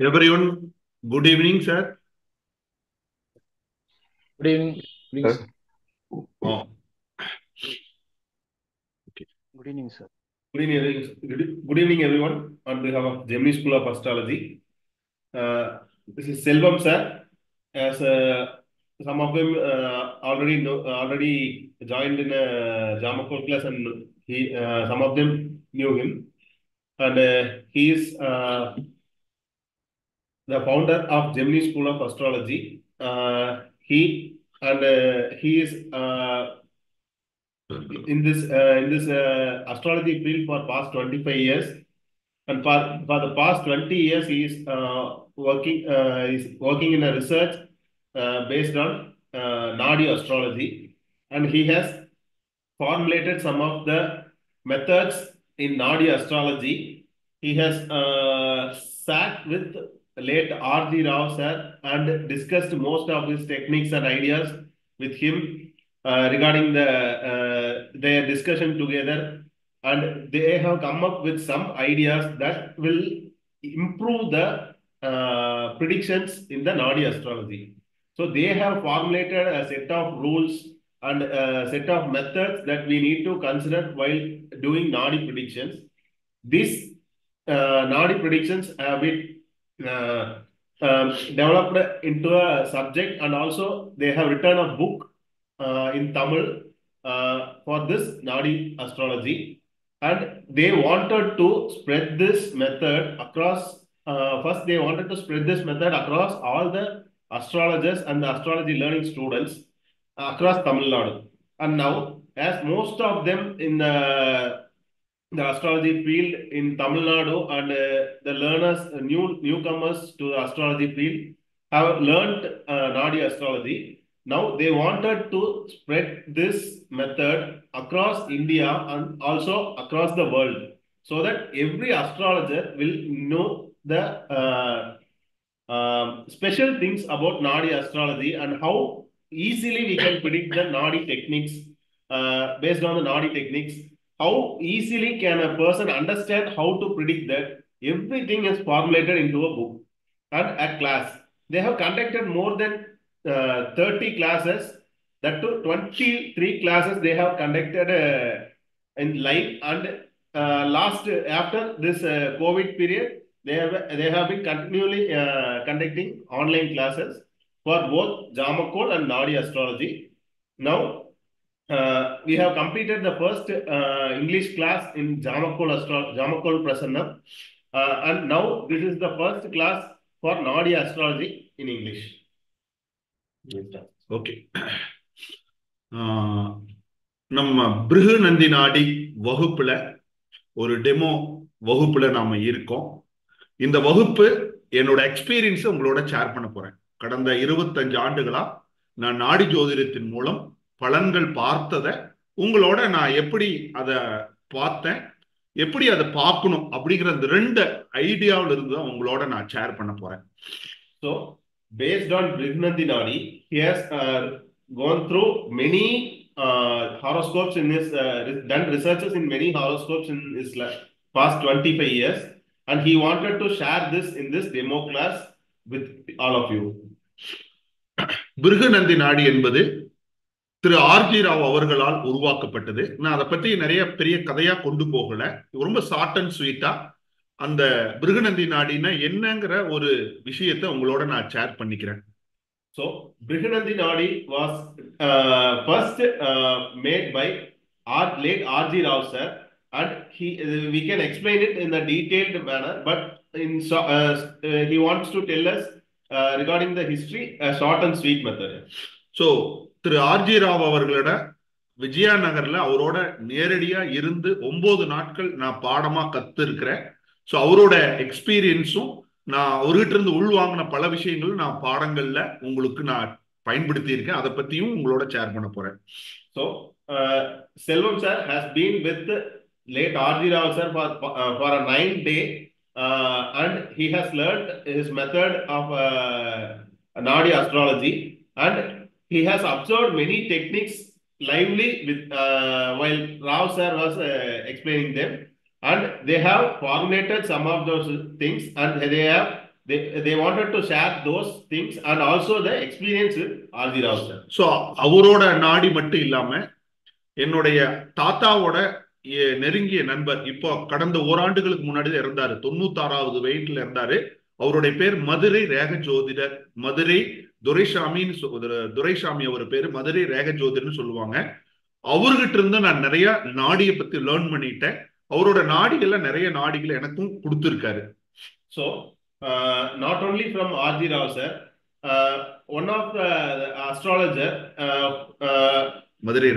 Everyone, good evening, sir. Good evening. Please. Oh, Good evening, sir. good evening, everyone. On behalf of Gemini School of Astrology, this is Selvam, sir. As some of them already joined in a Jamakol class, and some of them knew him, and he is the founder of Gemini School of Astrology. He is in this astrology field for past 25 years, and for the past 20 years he is working in a research based on Nadi astrology, and he has formulated some of the methods in Nadi astrology. He has sat with late R.G. Rao sir and discussed most of his techniques and ideas with him regarding their discussion together, and they have come up with some ideas that will improve the predictions in the Nadi astrology. So they have formulated a set of rules and a set of methods that we need to consider while doing Nadi predictions. These Nadi predictions have been developed into a subject, and also they have written a book in Tamil for this Nadi astrology. And they wanted to spread this method across, first, they wanted to spread this method across all the astrologers and the astrology learning students across Tamil Nadu. And now, as most of them in the astrology field in Tamil Nadu and the learners, newcomers to the astrology field, have learned Nadi astrology. Now they wanted to spread this method across India and also across the world, so that every astrologer will know the special things about Nadi astrology and how easily we can predict the Nadi techniques based on the Nadi techniques. How easily can a person understand how to predict that? Everything is formulated into a book and a class. They have conducted more than 30 classes. That to 23 classes they have conducted in live, and last after this COVID period, they have been continually conducting online classes for both Jamakol and Nadi astrology. Now we have completed the first English class in Jamakol Prasanna, and now this is the first class for Nadi astrology in English. Okay. நம்ம பிருகு நந்தி நாடி வகுப்புல ஒரு demo வகுப்புல நாம இருக்கோம். இந்த வகுப்பு என்னோட எக்ஸ்பீரியன்ஸ் உங்களோட ஷேர் பண்ண போறேன். கடந்த 25 ஆண்டுகளா நான் நாடி ஜோதிடத்தின் மூலம் பலன்கள் பார்த்ததை உங்களோட நான் எப்படி அதை பார்த்தேன், எப்படி அதை பார்க்கணும் அப்படிங்கிற அந்த 2 ஐடியாவில இருந்து தான் உங்களோட நான் ஷேர் பண்ண போறேன். ஸோ பேஸ்ட் ஆன் பிருகுநந்தி நாடி, he has gone through many horoscopes in his done researches in many horoscopes in his past 25 years, and he wanted to share this in this demo class with all of you. Bhrigu Nandi நாடி என்பது திரு R.G. Rao அவர்களால் உருவாக்கப்பட்டது. நான் அதை பத்தி நிறைய பெரிய கதையா கொண்டு போகல, ரொம்ப ஷார்ட் அண்ட் ஸ்வீட்டா அந்த பிருகுநந்தி நாடினா என்னங்கிற ஒரு விஷயத்தை உங்களோட நான் ஷேர் பண்ணிக்கிறேன். So Brihanandi Nadi was first made by late R.G. Rao sir, and we can explain it in a detailed manner, but he wants to tell us regarding the history, a short and sweet method. So Thiru R.G. Rao அவர்களோட விஜயநகர்ல அவரோட நேரடியா இருந்து 9 நாட்கள் நான் பாடமா கத்து இருக்கிறேன். So அவரோட எக்ஸ்பீரியன்ஸும் நான் அவர்கிட்ட இருந்து உள்வாங்கின பல விஷயங்கள் நான் பாடங்கள்ல உங்களுக்கு நான் பயன்படுத்தி இருக்கேன். அதை பத்தியும் உங்களோட ஷேர் பண்ண போறேன். So Selvam sir has been with late R.G. Rao sir for a 9 day, and he has learned his method of Nadi astrology, and he has observed many techniques lively with while Rao sir was explaining them, and they have formulated some of those things, and they have they wanted to share those things and also the experience with R.G. Rao sir. So அவரோட நாடி மட்டும் இல்லாம என்னுடைய தாத்தாவோட நெருங்கிய நண்பர், இப்போ கடந்த ஓராண்டுகளுக்கு முன்னாடி தான் இருந்தாரு, 96வது வயதுல இருந்தாரு. அவருடைய பேர் மதுரை ரேக ஜோதிடர், மதுரை துரைசாமி அவர் பேரு மதுரை ரேக ஜோதிடர்னு சொல்லுவாங்க. அவர்கிட்ட இருந்து நான் நிறைய நாடியை பத்தி லேர்ன் பண்ணிட்டேன். அவரோட நாடிகள்ல நிறைய நாடிகளை எனக்கும் கொடுத்திருக்காரு. So not only from R.G. Rao sir, one of the astrologer, Madurai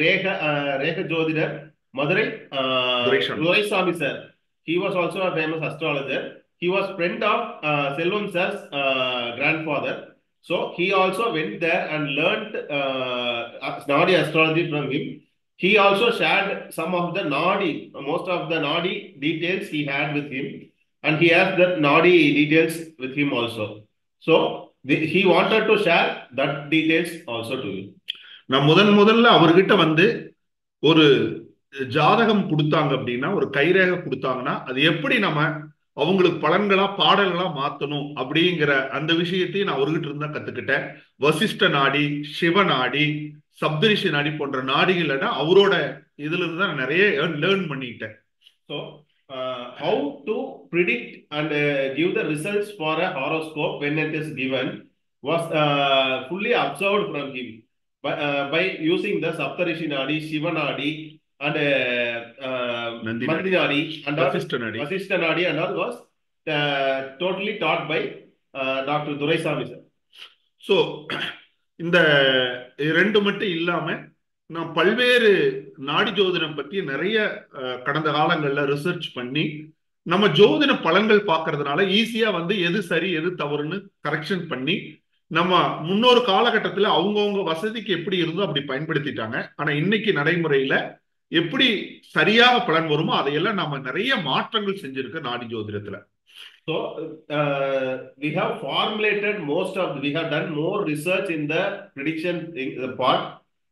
Rekha Jodhidar, Madurai Duraisamy sir. He was also a famous astrologer. He was friend of Selvam sir's grandfather. So he also went there and learned Nadi astrology from him. He also shared some of the most of the Nadi details he had with him. And he has the Nadi details with him also. So he wanted to share that details also to you. நான் முதல்ல அவர்கிட்ட வந்து ஒரு ஜாதகம் கொடுத்தாங்க அப்படின்னா, ஒரு கைரேகை கொடுத்தாங்கன்னா அது எப்படி நம்ம அவங்களுக்கு பலன்களா பாடல்களா மாத்தணும் அப்படிங்கிற அந்த விஷயத்தையும் நான் அவர்கிட்ட இருந்தா கத்துக்கிட்டேன். வசிஷ்ட நாடி, சிவ நாடி, சப்தரிஷி நாடி போன்ற நாடிகள் அவரோட இதுல இருந்து தான் நிறைய லேர்ன் பண்ணிட்டேன். So how to predict and give the results for a horoscope when it is given was fully observed from him by using the Saptarishi Nadi, Shiva Nadi and Nandi Nadi and Vasishta Nadi and all was totally taught by Dr. Duraisamy sir. So இந்த ரெண்டு மட்டும் இல்லாம நான் பல்வேறு நாடி ஜோதிடம் பத்தி நிறைய கடந்த காலங்கள்ல ரிசர்ச் பண்ணி நம்ம ஜோதிட பலன்கள் பார்க்கறதுனால ஈஸியா வந்து எது சரி எது தவறுன்னு கரெக்ஷன் பண்ணி நம்ம முன்னொரு காலகட்டத்துல அவங்கவுங்க வசதிக்கு எப்படி இருந்தோ அப்படி பயன்படுத்திட்டாங்க. ஆனா இன்னைக்கு நடைமுறையில எப்படி சரியாக பலன் வருமோ அதையெல்லாம் நம்ம நிறைய மாற்றங்கள் செஞ்சிருக்க நாடி ஜோதிடத்துல. So we have formulated we have done more research in the prediction part.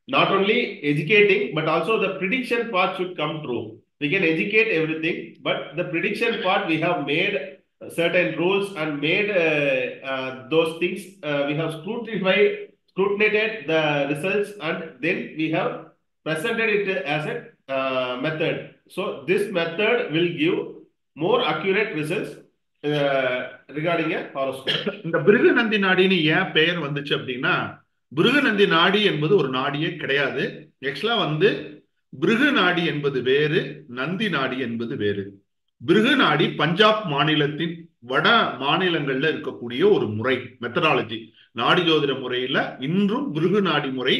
Not only educating, but also the prediction part should come true. We can educate everything, but the prediction part we have made certain rules and made those things. We have scrutinized the results and then we have presented it as a method. So this method will give more accurate results regarding a horoscope. இந்த பிருகுநந்தி நாடின்னு ஏன் பெயர் வந்துச்சு அப்படின்னா, பிருகுநந்தி நாடி என்பது ஒரு நாடியே கிடையாது. ஆக்சுவலா வந்து பிருகு நாடி என்பது வேறு, நந்தி நாடி என்பது வேறு. பிருகு நாடி பஞ்சாப் மாநிலத்தின் வட மாநிலங்கள்ல இருக்கக்கூடிய ஒரு முறை, மெத்தடாலஜி. நாடி ஜோதிட முறையில இன்றும் பிருகு நாடி முறை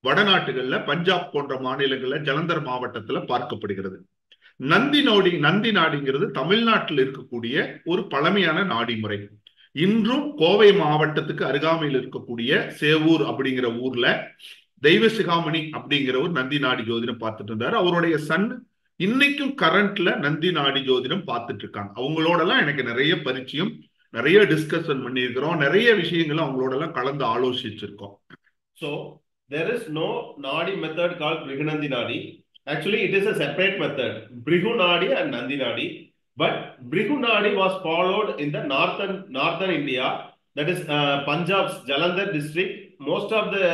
வடநாட்டுகள்ல பஞ்சாப் போன்ற மாநிலங்கள்ல ஜலந்தர் மாவட்டத்துல பார்க்கப்படுகிறது. நந்தி நாடிங்கிறது தமிழ்நாட்டில் இருக்கக்கூடிய ஒரு பழமையான நாடி முறை. இன்றும் கோவை மாவட்டத்துக்கு அருகாமையில் இருக்கக்கூடிய சேவூர் அப்படிங்கிற ஊர்ல தெய்வசிகாமணி அப்படிங்கிற ஒரு நந்தி நாடி ஜோதிடம் பார்த்துட்டு இருந்தாரு. அவருடைய சன் இன்னைக்கும் கரண்ட்ல நந்தி நாடி ஜோதிடம் பார்த்துட்டு இருக்காங்க. அவங்களோட எல்லாம் எனக்கு நிறைய பரிச்சயம், நிறைய டிஸ்கஷன் பண்ணியிருக்கிறோம், நிறைய விஷயங்களும் அவங்களோட எல்லாம் கலந்து ஆலோசிச்சிருக்கோம். So there is no Nadi method called Brigunandi Nadi. Actually, it is a separate method, Brigu Nadi and Nandi Nadi. But Brigu Nadi was followed in the northern India, that is Punjab's Jalandhar district. Most of the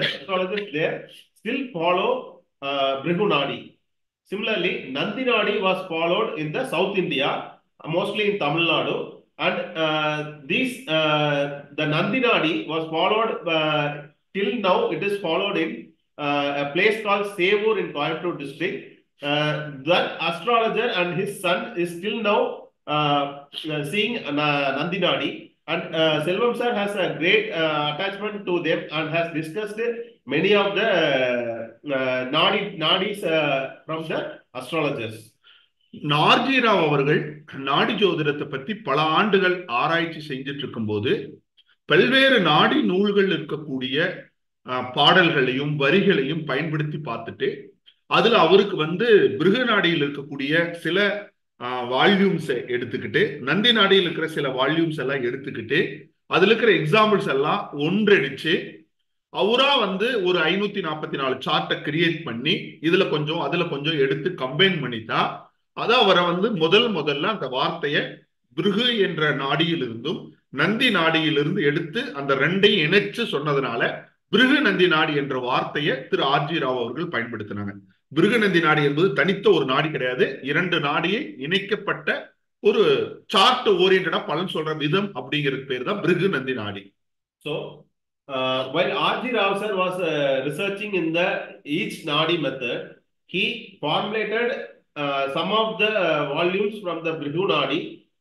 astrologers there still follow Brigu Nadi. Similarly, Nandi Nadi was followed in the South India, mostly in Tamil Nadu. And the Nandi Nadi was followed till now. It is followed in a place called Sevur in Coimbatore district. That astrologer and his son is still now seeing Nandi Nadi. And Selvam sir has a great attachment to them and has discussed many of the Nadis from the astrologers. RG Rao அவர்கள் நாடி ஜோதிடத்தை பத்தி பல ஆண்டுகள் ஆராய்ச்சி செஞ்சிட்டு இருக்கும் போது பல்வேறு நாடி நூல்கள் இருக்கக்கூடிய பாடல்களையும் வரிகளையும் பயன்படுத்தி பார்த்துட்டு அதுல அவருக்கு வந்து பிருகு நாடியில் இருக்கக்கூடிய சில வால்யூம்ஸ் எடுத்துக்கிட்டு, நந்தி நாடியில் இருக்கிற சில வால்யூம்ஸ் எல்லாம் எடுத்துக்கிட்டு, அதுல இருக்கிற எக்ஸாம்பிள்ஸ் எல்லாம் ஒன்றிணைச்சு அவரா வந்து ஒரு 544 சார்ட்டை கிரியேட் பண்ணி இதுல கொஞ்சம் அதுல கொஞ்சம் எடுத்து கம்பைன் பண்ணிட்டா அதான் அவரை வந்து முதல்ல அந்த வார்த்தையை பிருகு என்ற நாடியிலிருந்தும் நந்தி நாடியிலிருந்து எடுத்து அந்த ரெண்டையும் இணைச்சு சொன்னதுனால பிருகு நந்தி நாடி என்ற வார்த்தையை திரு ஆர்ஜி ராவ் அவர்கள் பயன்படுத்தினாங்க. பிருகு நந்தி நாடி என்பது தனித்த ஒரு நாடி கிடையாது, இரண்டு நாடியை இணைக்கப்பட்ட ஒரு சார்ட் ஓரியன்டா பலன் சொல்ற விதம் அப்படிங்கிறது பேர் தான் பிருகு நந்தி நாடி. So while R.G. Rao sir was researching in the each nadi method, he formulated some of the volumes from the Brihu Nadi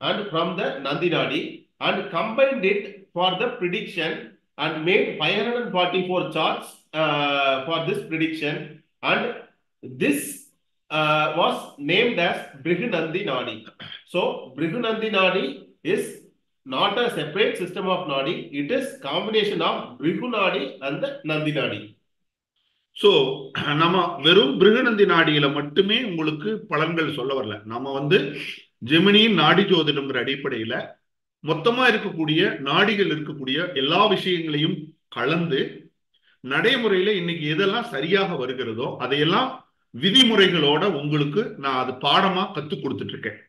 and from the Nandi Nadi and combined it for the prediction and made 544 charts for this prediction, and this was named as Brihu Nandi Nadi. So Brihu Nandi Nadi is not a separate system of nadi, it is combination of Brihu Nadi and the Nandi Nadi. So நம்ம வெறும் பிருகுநந்தி நாடியில மட்டுமே உங்களுக்கு பலன்கள் சொல்ல வரல. நம்ம ஜெமினியின் நாடி ஜோதிடம்ங்கிற அடிப்படையில மொத்தமா இருக்கக்கூடிய நாடிகள் இருக்கக்கூடிய எல்லா விஷயங்களையும் கலந்து நடைமுறையில இன்னைக்கு எதெல்லாம் சரியாக வருகிறதோ அதையெல்லாம் விதிமுறைகளோட உங்களுக்கு நான் அது பாடமா கத்து கொடுத்துட்டு இருக்கேன்.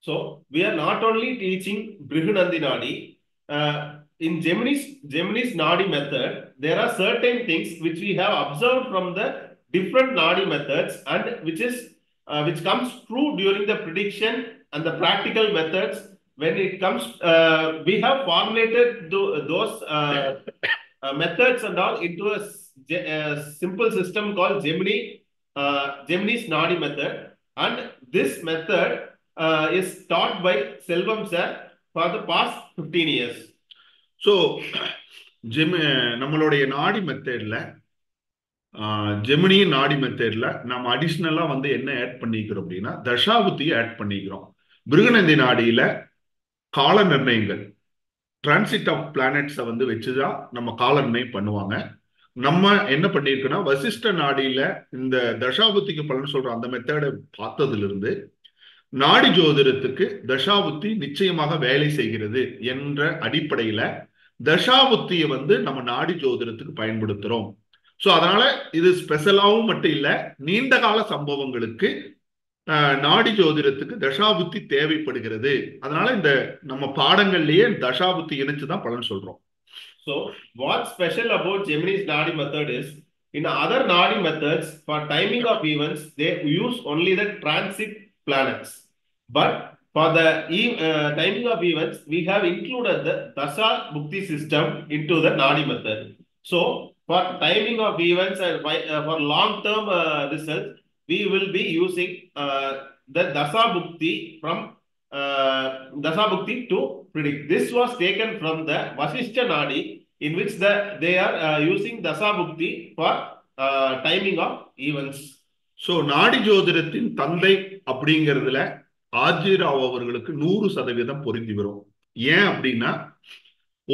So we are not only teaching Brihu Nandi Nadi. In Gemini's Nadi method, there are certain things which we have observed from the different Nadi methods and which comes true during the prediction and the practical methods. When it comes, we have formulated those methods and all into a simple system called Gemini's Nadi method, and this method is taught by Selvam sir for the past 15 years. So நம்மளுடைய நாடி மெத்தட்ல ஜெமினி நாடி மெத்தட்ல நம்ம அடிஷ்னலா என்ன add பண்ணிக்கிறோம் அப்படின்னா தசாபுத்தியை add பண்ணிக்கிறோம். பிருகுநந்தி நாடியில கால நிர்ணயங்கள் டிரான்சிட் ஆஃப் பிளானட்ஸை வச்சுதான் நம்ம கால நிர்ணயம் பண்ணுவாங்க. நம்ம என்ன பண்ணிருக்கோம்னா வசிஷ்ட நாடியில இந்த தசாபுத்திக்கு பலன் சொல்ற அந்த மெத்தடை பார்த்ததுல இருந்து நாடி ஜோதிடத்துக்கு தசாபுத்தி நிச்சயமாக வேலை செய்கிறது என்ற அடிப்படையில தசாபுத்தியை நம்ம நாடி ஜோதிடத்துக்கு பயன்படுத்துறோம். சோ அதனால இது ஸ்பெஷலாவும் மட்டும் இல்ல, நீண்ட கால சம்பவங்களுக்கு நாடி ஜோதிடத்துக்கு தசாபுத்தி தேவைப்படுகிறது. அதனால இந்த நம்ம பாடங்கள்லயே தசாபுத்தி இணைச்சுதான் பலன் சொல்றோம். So what's special about Gemini's Nadi method is, in other Nadi methods for timing of events they use only the transit planets, but for the timing of events we have included the Dasa Bhukti system into the Nadi method. So for timing of events and for long term results we will be using the Dasa Bhukti from Dasa Bhukti to predict. This was taken from the Vasishtha Nadi, in which they are using Dasa Bhukti for timing of events. So நாடி ஜோதிடத்தின் தந்தை அப்படிங்கிறதுல RJ Rao அவர்களுக்கு 100% பொருந்தி வரும். ஏன் அப்படின்னா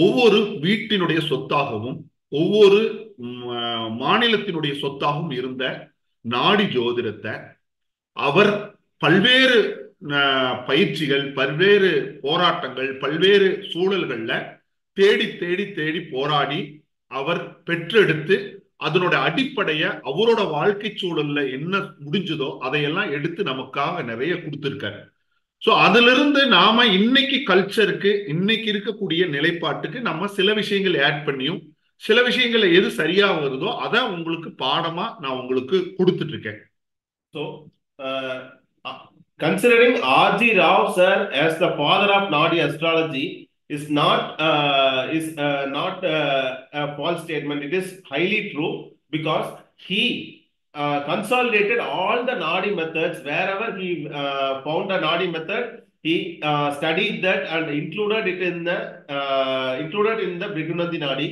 ஒவ்வொரு வீட்டினுடைய சொத்தாகவும் ஒவ்வொரு மாநிலத்தினுடைய சொத்தாகவும் இருந்த நாடி ஜோதிடத்தை அவர் பல்வேறு பயிற்சிகள், பல்வேறு போராட்டங்கள், பல்வேறு சூழல்கள்ல தேடி தேடி தேடி போராடி அவர் பெற்றெடுத்து அதனோட அடிப்படைய அவரோட வாழ்க்கை சூழல்ல என்ன முடிஞ்சதோ அதையெல்லாம் எடுத்து நமக்காக நிறைய கொடுத்திருக்காரு. சோ அதுல இருந்து நாம இன்னைக்கு கல்ச்சருக்கு, இன்னைக்கு இருக்கக்கூடிய நிலைப்பாட்டுக்கு நம்ம சில விஷயங்கள் ஆட் பண்ணியும் சில விஷயங்கள்ல எது சரியா வருதோ அதை உங்களுக்கு பாடமா நான் உங்களுக்கு கொடுத்துட்டு இருக்கேன். So considering R.G. Rao sir as the father of Nadi astrology is not a false statement. It is highly true because he consolidated all the Nadi methods. Wherever he found a Nadi method, he studied that and included in the Brihu Nandi Nadi.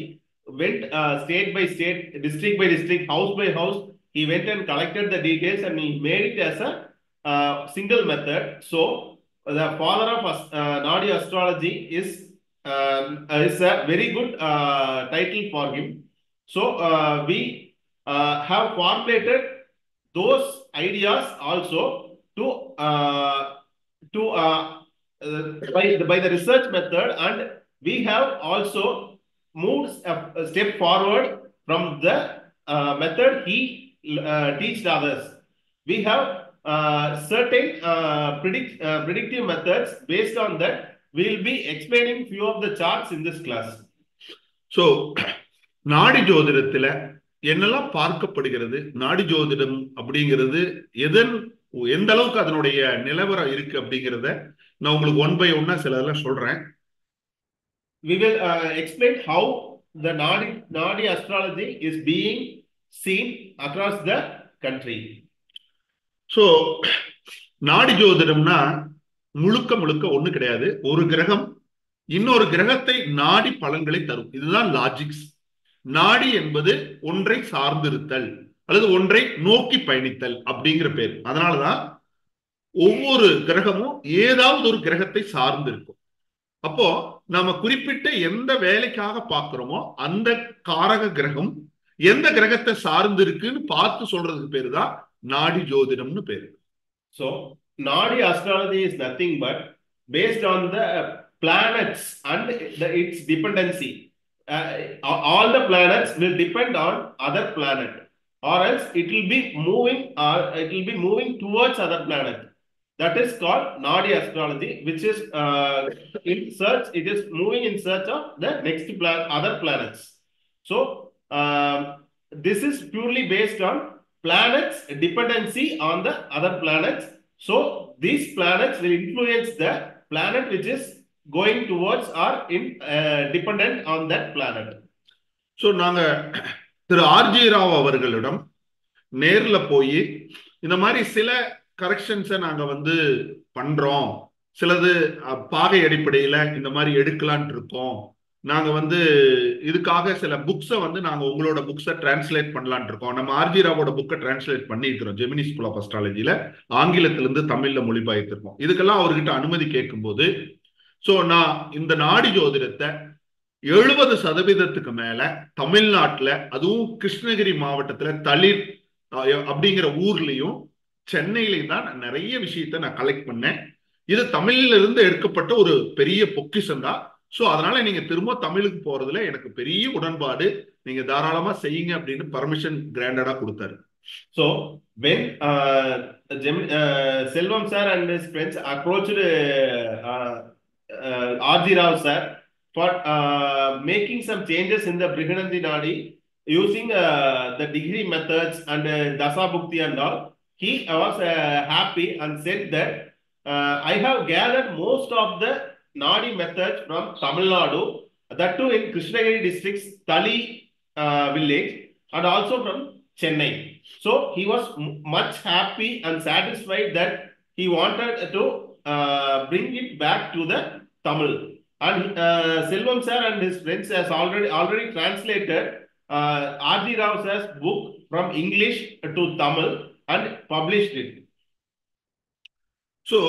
Went state by state, district by district, house by house. He went and collected the details and he made it as a single method. So the father of Nadi astrology is a very good title for him. So we have formulated those ideas also by the research method, and we have also moved a step forward from the method he teaches others. We have certain predictive methods. Based on that, we'll be explaining few of the charts in this class. So நாடி ஜோதிடத்துல என்னெல்லாம் பார்க்கப்படுகிறது, நாடி ஜோதிடம் அப்படிங்கிறது எந்த அளவுக்கு அதனுடைய நிலவரம் இருக்கு அப்படிங்கிறத நான் உங்களுக்கு ஒன் பை ஒன்னா சிலதெல்லாம் சொல்றேன். We will explain how the Nadi astrology is being seen across the country. So நாடி ஜோதிடம்னா முழுக்க முழுக்க ஒண்ணு கிடையாது. ஒரு கிரகம் இன்னொரு கிரகத்தை நாடி பலன்களை தரும். இதுதான் லாஜிக்ஸ். நாடி என்பது ஒன்றை சார்ந்திருத்தல் அல்லது ஒன்றை நோக்கி பயணித்தல் அப்படிங்கிற பேர். அதனாலதான் ஒவ்வொரு கிரகமும் ஏதாவது ஒரு கிரகத்தை சார்ந்து இருக்கும். அப்போ நாம குறிப்பிட்ட எந்த வேலைக்காக பார்க்கிறோமோ அந்த காரக கிரகம் எந்த கிரகத்தை சார்ந்து இருக்குன்னு பார்த்து சொல்றதுக்கு பேரு தான் நாடி ஜோதிடம்னு பேரு. So Nadi astrology is nothing but based on the planets and its dependency. All the planets will depend on other planet, or else it will be moving towards other planet. That is called Nadi astrology, which is in search. It is moving in search of the next other planets. So this is purely based on planets' dependency on the other planets. So these planets will influence the planet which is going towards or dependent on that planet. So நாங்க திரு RJ Rao அவர்களிடம் நேர்ல போய் இந்த மாதிரி சில கரெக்ஷன்ஸை நாங்க பண்றோம், சிலது பாகை அடிப்படையில இந்த மாதிரி எடுக்கலான் இருக்கோம், நாங்க இதுக்காக சில புக்ஸை நாங்க உங்களோட புக்ஸை டிரான்ஸ்லேட் பண்ணலான் இருக்கோம். நம்ம ஆர்ஜி ராவோட புக்கை டிரான்ஸ்லேட் பண்ணியிருக்கிறோம். ஜெமினி ஸ்கூல் ஆஃப் அஸ்ட்ராலஜில ஆங்கிலத்திலிருந்து தமிழ்ல மொழிபெயர்த்திருக்கோம். இதுக்கெல்லாம் அவர்கிட்ட அனுமதி கேட்கும்போது சோ நான் இந்த நாடி ஜோதிடத்தை 70% மேல தமிழ்நாட்டுல, அதுவும் கிருஷ்ணகிரி மாவட்டத்துல தளிர் அப்படிங்கிற ஊர்லயும் சென்னையிலையும் தான் நிறைய விஷயத்த நான் கலெக்ட் பண்ணேன். இது தமிழ்ல இருந்து எடுக்கப்பட்ட ஒரு பெரிய பொக்கிஷம் தான். சோ அதனால நீங்க திரும்ப தமிழுக்கு போறதுல எனக்கு பெரிய உடன்பாடு, நீங்க தாராளமா செய்யுங்க அப்படின்னு பர்மிஷன் கிராண்டடா கொடுத்தாரு. So when Selvam sir and his friends approached R.G. Rao sir for making some changes in the Brihanandi Nadi using the degree methods and Dasa Bhukti and all, he was happy and said that I have gathered most of the Nadi methods from Tamil Nadu, that too in Krishnagiri district's Tali village, and also from Chennai. So he was much happy and satisfied that he wanted to bring it back to the Tamil. And Selvam sir and his friends has already translated R.G. Rao sir's book from English to Tamil and published it. So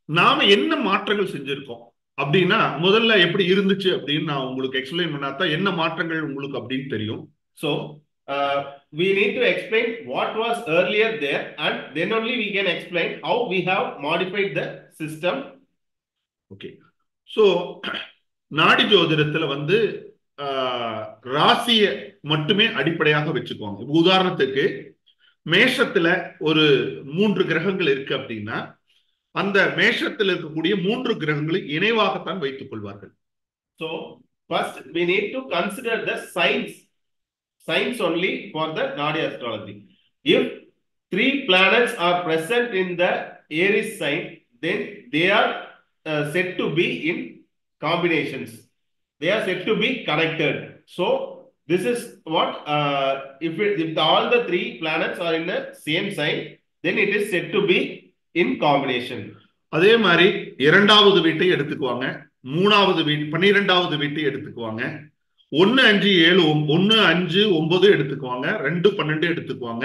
நாம என்ன மாற்றங்கள் செஞ்சிருக்கோம் அப்படின்னா, முதல்ல எப்படி இருந்துச்சு அப்படின்னு நான் உங்களுக்கு எக்ஸ்பிளைன் பண்ணாதான் என்ன மாற்றங்கள் உங்களுக்கு அப்படின்னு தெரியும். So we need to explain what was earlier there, and then only we can explain how we have modified the system. Okay. So நாடி ஜோதிடத்துல ராசிய மட்டுமே அடிப்படையாக வச்சுக்குவாங்க. உதாரணத்துக்கு மேஷத்துல ஒரு 3 கிரகங்கள் இருக்கு அப்படின்னா அந்த மேஷத்தில் இருக்கக்கூடிய 3 கிரகங்களை இணைவாகத்தான் வைத்துக் கொள்வார்கள். So first we need to consider the signs only for the Nadi astrology. If 3 planets are present in the Aries sign, then they are said to be in combinations. They are said to be connected. So this is what if all the 3 planets are in the same sign, then it is said to be in combination. அதே மாதிரி இரண்டாவது வீட்டை எடுத்துக்குவாங்க, மூணாவது வீட்டு 12வது வீட்டை எடுத்துக்குவாங்க, 1 5 7 1 5 9 எடுத்துக்குவாங்க, 2 12 எடுத்துக்குவாங்க,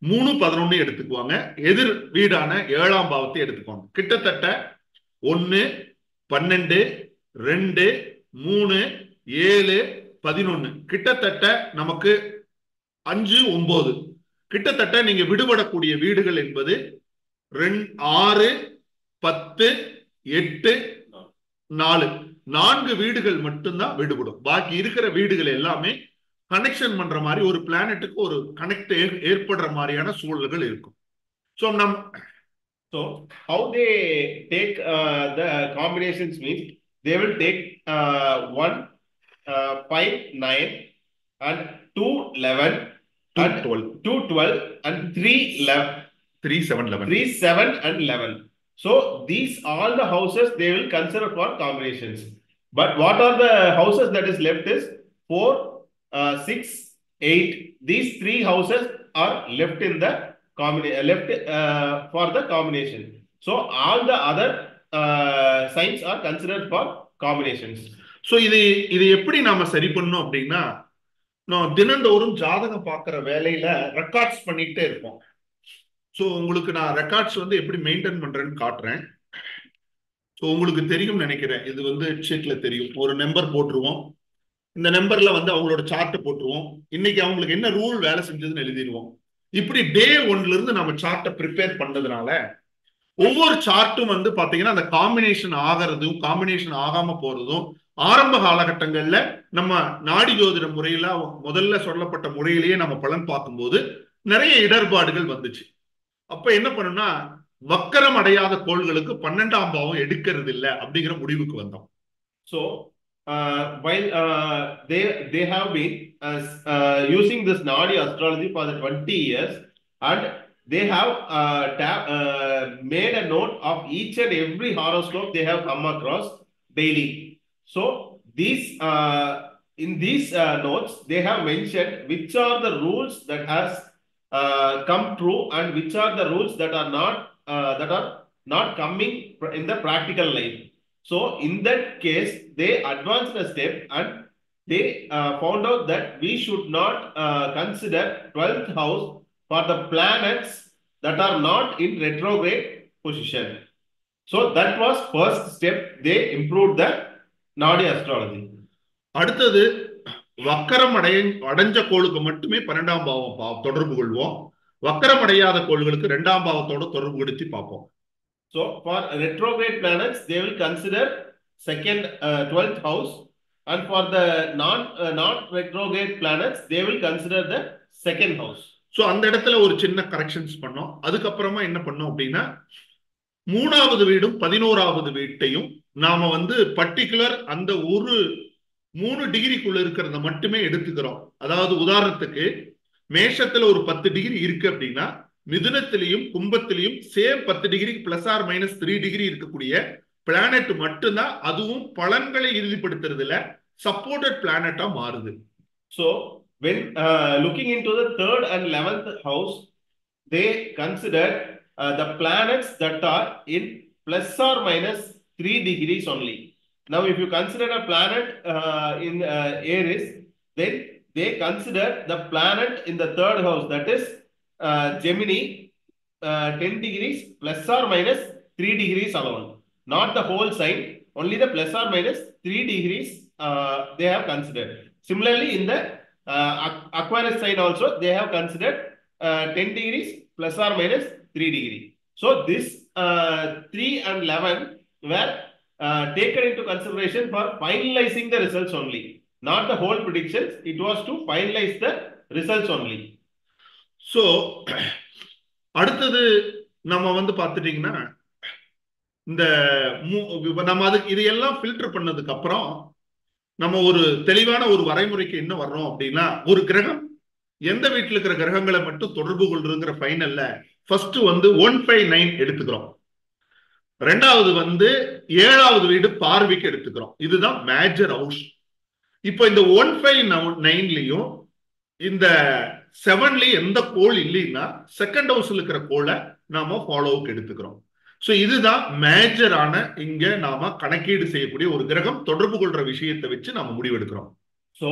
3 11 எடுத்துக்குவாங்க, எதிர் வீடான 7ஆம் பாவத்தை எடுத்துக்குவாங்க. கிட்டத்தட்ட 1 12 2 3 7 11 கிட்டத்தட்ட நமக்கு 5 9 கிட்டத்தட்ட நீங்க விடுபடக்கூடிய வீடுகள் என்பது 6 10 8 4 4 வீடுகள் மட்டும்தான் விடுபடும். பாக்கி இருக்கிற வீடுகள் எல்லாமே கனெக்ஷன் பண்ற மாதிரி ஒரு பிளானட்டுக்கு ஒரு கனெக்ட் ஏற்படுற மாதிரியான சூழல்கள் இருக்கும். So how they take the combinations means they will take 1, 5, 9 and 2, 11 2, and 12, 2, 12 and 3, 11. 3, 7, 11. 3, 7 and 11. So these all the houses they will consider for combinations. But what are the houses that is left is 4, 6, 8. These 3 houses are left in the for the combination. So all the other signs are considered for combinations. So இது எப்படி நாம சரி பண்ணோம் அப்படின்னா, நான் தினந்தோறும் ஜாதகம் பார்க்குற வேலையில ரெக்கார்ட்ஸ் பண்ணிக்கிட்டே இருப்போம். ஸோ உங்களுக்கு நான் ரெக்கார்ட்ஸ் வந்து எப்படி மெயின்டைன் பண்றேன்னு காட்டுறேன். ஸோ உங்களுக்கு தெரியும் நினைக்கிறேன், இது வந்து ஷீட்ல தெரியும். ஒரு நம்பர் போட்டுருவோம், இந்த நம்பர்ல வந்து அவங்களோட சார்ட் போட்டுருவோம், இன்னைக்கு அவங்களுக்கு என்ன ரூல் வேலை செஞ்சதுன்னு எழுதிடுவோம். இப்படி டே 1ல இருந்து நம்ம சார்ட்டை ப்ரிப்பேர் பண்ணதுனால ஒவ்வொரு சார்ட்டும் வந்து பாத்தீங்கன்னா அந்த காம்பினேஷன் ஆகிறதும் காம்பினேஷன் ஆகாம போறதும் ஆரம்ப காலகட்டங்கள்ல நம்ம நாடி ஜோதிட முறையில முதல்ல சொல்லப்பட்ட முறையிலேயே நம்ம பலன் பார்க்கும்போது நிறைய இடர்பாடுகள் வந்துச்சு. அப்ப என்ன பண்ணுனா, வக்கரம் அடையாத கோள்களுக்கு 12ஆம் பாவம் எடுக்கிறது இல்லை அப்படிங்கிற முடிவுக்கு வந்தோம். So while they have been using this Nadi astrology for the 20 years and they have made a note of each and every horoscope they have come across daily. So these in these notes they have mentioned which are the rules that has come true and which are the rules that are not coming in the practical life. So in that case they advanced a step and they found out that we should not consider 12th house for the planets that are not in retrograde position. So that was first step. They improved the Nadi astrology. அடுத்தது வக்கரம் அடைஞ்ச கோளுக்கு மட்டுமே 12ஆம் பாவம் தொடர்பு கொள்வோம். வக்கரம் அடையாத கோள்களுக்கு 2ஆம் பாவத்தோட தொடர்பு படுத்தி பார்ப்போம். So for retrograde planets they will consider second 12th house, and for the non retrograde planets they will consider the second house. So அந்த இடத்துல ஒரு சின்ன கரெக்ஷன்ஸ் பண்ணோம். அதுக்கப்புறமா என்ன பண்ணோம் அப்படின்னா, 3வது வீடும் 11வது வீட்டையும் நாம வந்து பர்டிகுலர் அந்த ஒரு 3 டிகிரிக்குள்ள இருக்கிறத மட்டுமே எடுத்துக்கிறோம். அதாவது உதாரணத்துக்கு மேஷத்துல ஒரு 10 டிகிரி இருக்கு அப்படின்னா மிதுனத்திலையும் கும்பத்திலையும் same 10 degree plus or minus 3 degree இருக்கக்கூடிய பிளானட் மட்டும்தான் அதுவும் பலன்களை இறுதிப்படுத்துறதுல சப்போர்ட்டட் பிளானட்டா மாறுது. So when looking into the 3rd and 11th house, they consider the planets that are in plus or minus 3 degrees only. Now if you consider a planet in Aries, then they consider the planet in the 3rd house, that is Gemini, 10 degrees plus or minus 3 degrees alone, not the whole sign, only the plus or minus 3 degrees they have considered. Similarly in the Aquarius sign also they have considered 10 degrees plus or minus 3 degrees. So this 3 and 11 were taken into consideration for finalizing the results only, not the whole predictions. It was to finalize the results only. So அடுத்தது நம்ம வந்து பார்த்துட்டீங்கன்னா, இந்த நம்ம அதுக்கு இதையெல்லாம் filter பண்ணதுக்கு அப்புறம் நம்ம ஒரு தெளிவான ஒரு வரைமுறைக்கு என்ன வர்றோம் அப்படின்னா, ஒரு கிரகம் எந்த வீட்டில் இருக்கிற கிரகங்களை மட்டும் தொடர்பு கொள்றதுங்கிற ஃபைனல்ல ஃபர்ஸ்ட் வந்து 159 எடுத்துக்கிறோம். 2வது வந்து 7வது வீடு பார்வைக்கு எடுத்துக்கிறோம். இதுதான் மேஜர் ஹவுஸ். இப்போ இந்த 159லயும் இந்த 7லயும் எந்த கோள் இல்லைன்னா செகண்ட் ஹவுஸ்ல இருக்கிற கோளை நாம ஃபாலோவுக்கு எடுத்துக்கிறோம். ஸோ இதுதான் மேஜரான இங்க நாம கணக்கீடு செய்யக்கூடிய ஒரு கிரகம் தொடர்பு கொள்ற விஷயத்தை வச்சு நாம முடிவெடுக்கிறோம். So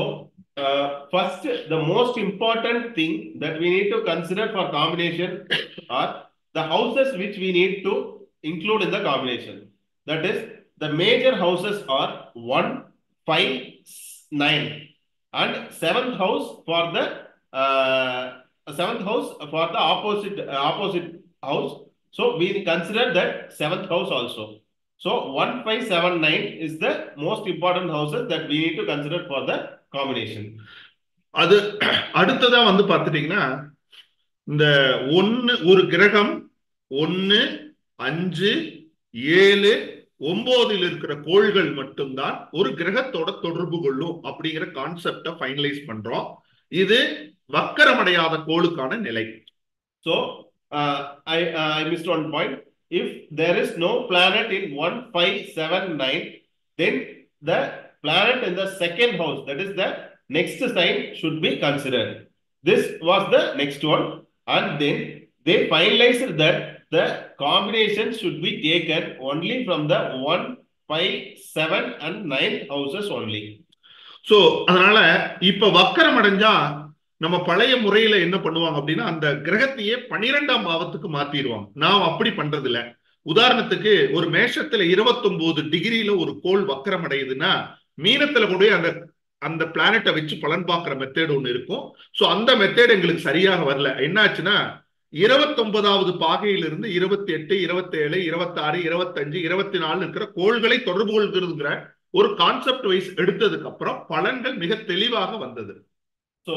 first the most important thing that we need to consider for combination are the houses which we need to include in the combination. That is, the major houses are 1, 5, 9 and 7th house for the 7th house for the opposite house. So we consider that 7th house also. So 1, 5, 7, 9 is the most important houses that we need to consider for the combination. அது அடுத்ததா வந்து பார்த்துட்டீங்கன்னா, இந்த ஒரு கிரகம் 1, 5, 7, 9 இருக்கிற கோள்கள் மட்டும்தான் ஒரு கிரகத்தோட தொடர்பு கொள்ளும் அப்படிங்கிற கான்செப்டை ஃபைனலைஸ் பண்றோம். இது வக்கரமடையாத கோளுக்கான நிலை. So I missed one point. If there is no planet in 1, 5, 7, 9, then the planet in the second house, that is the next sign, should be considered. This was the next one, and then they finalized that the combination should be taken only from the 1, 5, 7, and 9 houses only. So அதனால இப்ப வக்கரம் அடைஞ்சா நம்ம பழைய முறையில என்ன பண்ணுவாங்க அப்படின்னா அந்த கிரகத்தையே 12ஆம் பாவத்துக்கு மாத்திடுவாங்க. நாம் அப்படி பண்றது இல்ல. உதாரணத்துக்கு ஒரு மேஷத்துல 29 டிகிரியில ஒரு கோள் வக்கரம் அடையுதுன்னா மீனத்துல கொண்டு போய் அந்த அந்த பிளானட்டை வச்சு பலன் பார்க்கிற மெத்தேடு ஒண்ணு இருக்கும். சோ அந்த மெத்தேடு எங்களுக்கு சரியாக வரல. என்னாச்சுன்னா 29வது பாகையிலிருந்து 28, 27, 26, 25, 24 இருக்கிற கோள்களை தொடர்பு கொள்கிறதுங்கிற ஒரு கான்செப்ட் வைஸ் எடுத்ததுக்கு அப்புறம் பலன்கள் மிக தெளிவாக வந்தது. So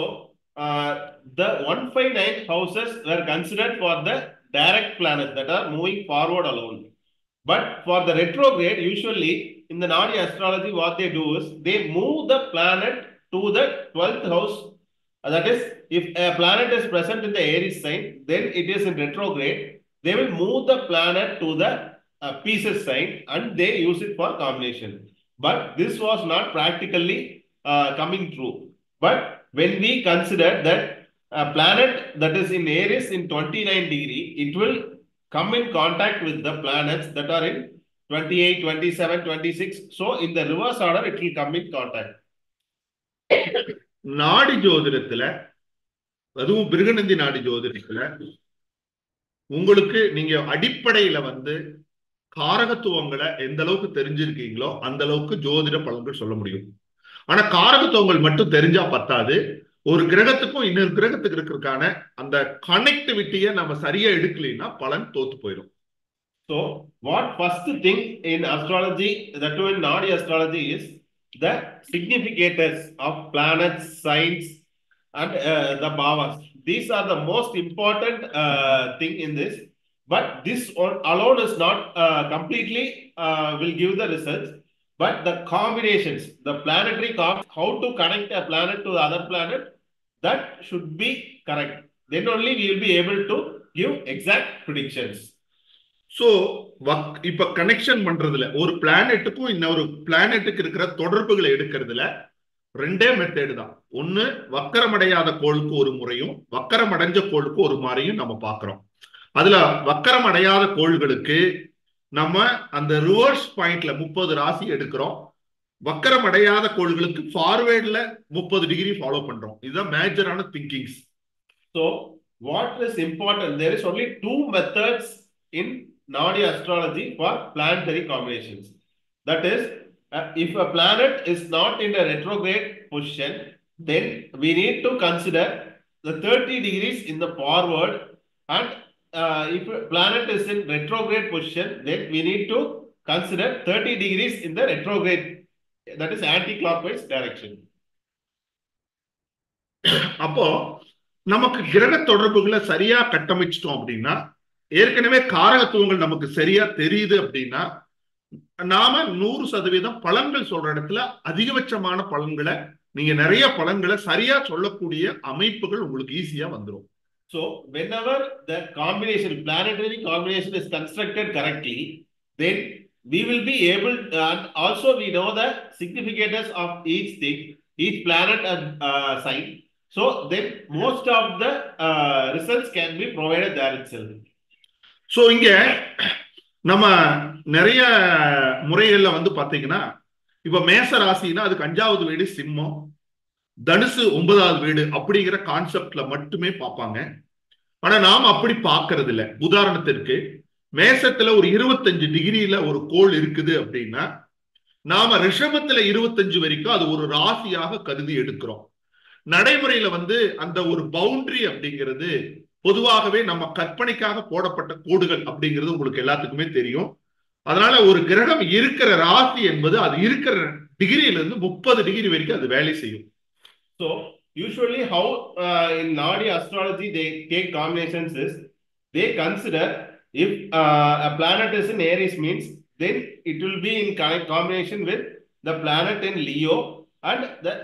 the 1, 5, 9 houses were considered for the direct planets that are moving forward alone. But for the retrograde, usually in the Nadi astrology, what they do is they move the planet to the 12th house. That is, if a planet is present in the Aries sign, then it is in retrograde. They will move the planet to the Pisces sign and they use it for combination. But this was not practically coming true. But when we consider that a planet that is in Aries in 29 degree, it will come in contact with the planets that are in 28, 27, 26. So in the reverse order, it will come in contact. நாடி ஜோதிடத்துல, அதுவும் பிருகநந்தி நாடி ஜோதிடத்துல உங்களுக்கு நீங்க அடிப்படையில காரகத்துவங்களை எந்த அளவுக்கு தெரிஞ்சிருக்கீங்களோ அந்த அளவுக்கு ஜோதிட பலன்கள் சொல்ல முடியும். ஆனா காரகத்துவங்கள் மட்டும் தெரிஞ்சா பத்தாது. ஒரு கிரகத்துக்கும் இன்னொரு கிரகத்துக்கு இருக்கிறதுக்கான அந்த கனெக்டிவிட்டியை நம்ம சரியா எடுக்கலைன்னா பலன் தோத்து போயிடும். So what first thing in astrology, that too in Nadi astrology, is the significators of planets, signs, and the bhavas. These are the most important thing in this. But this alone is not completely will give the results. But the combinations, the planetary how to connect a planet to the other planet, that should be correct. Then only we will be able to give exact predictions. So இப்ப connection பண்றதுல ஒரு பிளானெட்டுக்கும் இன்னொரு பிளானெட்டுக்கு இருக்கிற தொடர்புகளை எடுக்கிறதுல ரெண்டே method தான். ஒன்னு வக்கரமடையாத கோளுக்கு ஒரு முறையும் வக்கரம் அடைஞ்ச கோளுக்கு ஒரு முறையும் நம்ம பாக்குறோம். அதுல வக்கரம் அடையாத கோள்களுக்கு நம்ம அந்த ரிவர்ஸ் பாயிண்ட்ல 30 ராசி எடுக்கிறோம். வக்கரம் அடையாத கோள்களுக்கு ஃபார்வேர்ட்ல 30 டிகிரி ஃபாலோ பண்றோம். இதுதான் மேஜரான thinkings. So what is important? There is only 2 methods in Nadi astrology for planetary combinations. That is, if a planet is not in a retrograde position, then we need to consider the 30 degrees in the forward, and if a planet is in retrograde position, then we need to consider 30 degrees in the retrograde, that is anti-clockwise direction. அப்போ நமக்கு கிரக தொடர்புகளை சரியா கட்டமைச்சிட்டோம் அப்படின்னா, ஏற்கனவே காரகத்துவங்கள் நமக்கு சரியா தெரியுது அப்படின்னா, நாம 100% பலன்கள் சொல்ற இடத்துல அதிகபட்சமான பலன்களை, நீங்க நிறைய பலன்களை சரியா சொல்லக்கூடிய அமைப்புகள் உங்களுக்கு ஈஸியா வந்துடும். So whenever the combination, planetary combination is constructed correctly, then we will be able, and also we know the significators of each thing, each planet and sign. So then most of the results can be provided there itself. So இங்க நம்ம நிறைய முறைகள்ல பாத்தீங்கன்னா, இப்ப மேச ராசினா அதுக்கு 5வது வீடு சிம்மம், தனுசு 9வது வீடு அப்படிங்கிற கான்செப்ட்ல மட்டுமே பார்ப்பாங்க. ஆனா நாம அப்படி பார்க்கறது இல்ல. உதாரணத்திற்கு மேசத்துல ஒரு 25 டிகிரியில ஒரு கோள் இருக்குது அப்படின்னா, நாம ரிஷபத்துல 25 வரைக்கும் அது ஒரு ராசியாக கருதி எடுக்கிறோம். நடைமுறையில அந்த ஒரு பவுண்டரி அப்படிங்கிறது பொதுவாகவே நம்ம கற்பனைக்காக போடப்பட்ட கோடுகள் அப்படிங்கிறது உங்களுக்கு எல்லாத்துக்குமே தெரியும். அதனால ஒரு கிரகம் இருக்கிற ராசி என்பது அது இருக்கிற டிகிரியில இருந்து 30 டிகிரி வரைக்கும் அது வேலை செய்யும். So usually how in Nadi astrology they take combinations is they consider If a planet is in Aries means, then it will be in combination with the planet in Leo and the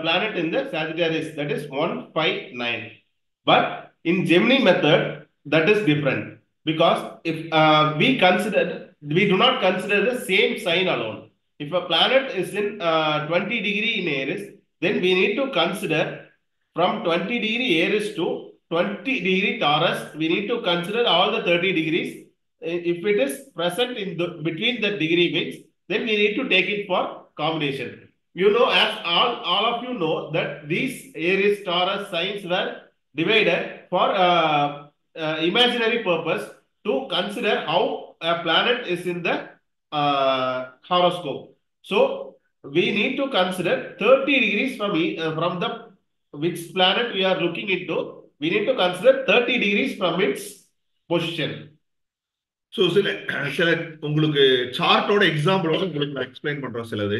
planet in the Sagittarius, that is 159. But in Gemini method, that is different, because if we do not consider the same sign alone. If a planet is in 20 degree in Aries, then we need to consider from 20 degree Aries to 20 degree Taurus, we need to consider all the 30 degrees. If it is present in between the degree wings, then we need to take it for combination. You know, as all of you know, that these Aries Taurus signs were divided for imaginary purpose, to consider how a planet is in the horoscope. So we need to consider 30 degrees from the which planet we are looking into. We need to consider 30 degrees from its position. So சில உங்களுக்கு சார்ட்டோட எக்ஸாம்பிளோட உங்களுக்கு நான் explain பண்றோம் சிலது.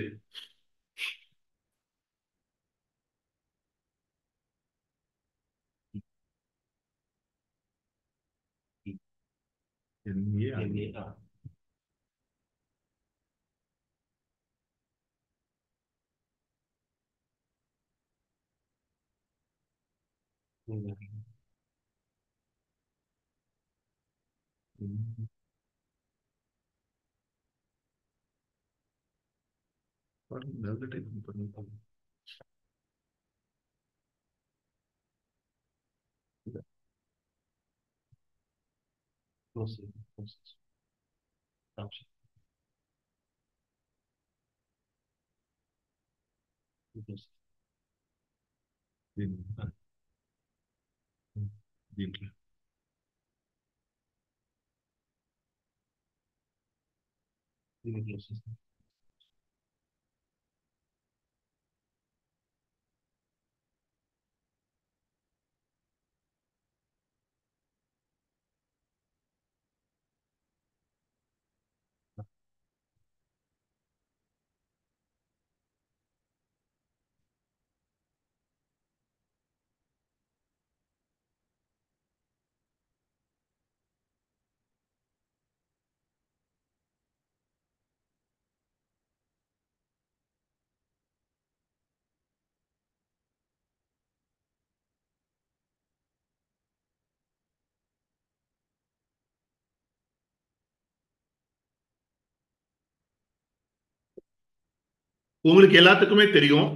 உங்களுக்கு எல்லாத்துக்குமே தெரியும்,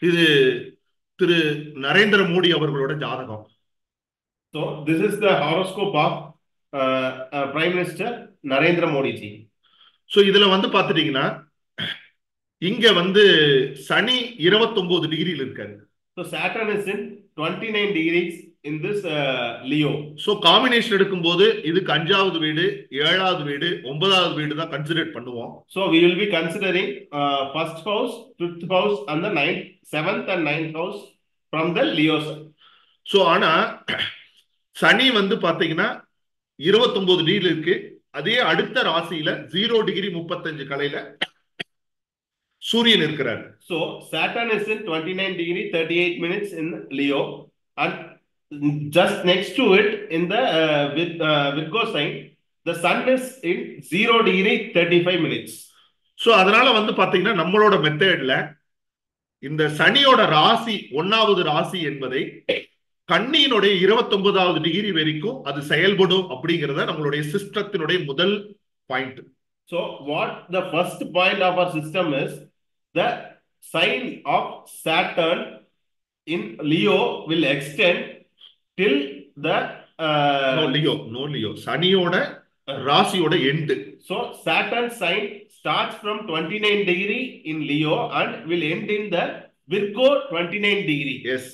இது திரு நரேந்திர மோடி அவர்களோட ஜாதகம். So this is the horoscope of Prime Minister Narendra Modi ji. So இதுல பாத்துட்டீங்கன்னா இங்க சனி 29 டிகிரியில் இருக்காரு. So Saturn is in 29 degrees in this Leo. So combination எடுக்கும்போது இதுக்கு 5வது வீடு, 7வது வீடு, 9வது வீடு தான் கன்சிடர் பண்ணுவோம். So we will be considering first house, 5th house and the 9th, 7th and 9th house from the Leo side. So ஆனா சனி பாத்தீங்கன்னா 29 டிகிரி இருக்கு. அதே அடுத்த ராசியில 0 டிகிரி 35 கலையில சூரியன் இருக்கிறார். So Saturn is in 29 degree 38 minutes in Leo, and just next to it in the Virgo sign, the sun is in 0 degree 35 minutes. So அதனால பாத்தீங்கன்னா நம்மளோட மெத்தட்ல இந்த சனியோட ராசி 1வது ராசி என்பதை கண்ணியினுடைய 29வது டிகிரி வரைக்கும் அது செயல்படும் அப்படிங்கறத நம்மளுடைய சிஸ்டத்தினுடைய முதல் point. So what the first point of our system is, the sign of Saturn in Leo will extend till the no Leo சனியோட ராசியோட end. So Saturn sign starts from 29 degree in Leo and will end in the Virgo 29 degree. Yes.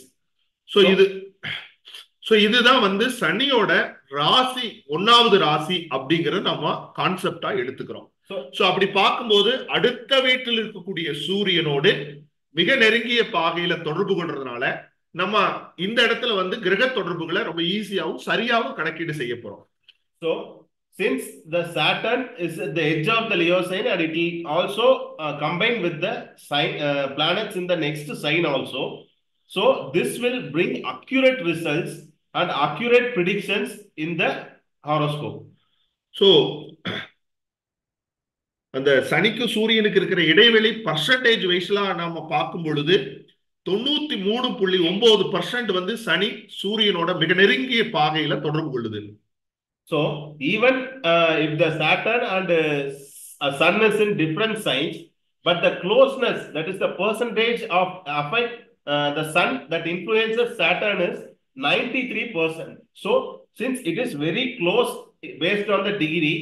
So இதுதான் சனியோட ராசி 1வது ராசி அப்படிங்கறத நம்ம கான்செப்டா எடுத்துக்கிறோம். So அப்படி பார்க்கும்போது அடுத்த வீட்டில் இருக்கக்கூடிய சூரியனோடு மிக நெருங்கிய பாகையில தொடர்பு கொள்றதுனால நம்ம இந்த இடத்துல கிரக தொடர்புகளை ரொம்ப ஈஸியாவும் சரியாவும் கணக்கீடு செய்ய போறோம். So since the Saturn is at the edge of the Leo sign and it will also combine with the sign planets in the next sign also, so this will bring accurate results and accurate predictions in the horoscope. So அந்த சனிக்கு சூரியனுக்கு இருக்கிற இடைவெளி percentage வைஸ்லாம் நாம பார்க்கும் பொழுது 93.9% வந்து சனி சூரியனோட மிக நெருங்கிய பாகையில தொடர்பு கொள்ளுது. So even if the Saturn and Sun is in different signs, but the closeness, that is the percentage of affect the Sun that influences Saturn is 93%. So since it is very close based on the degree,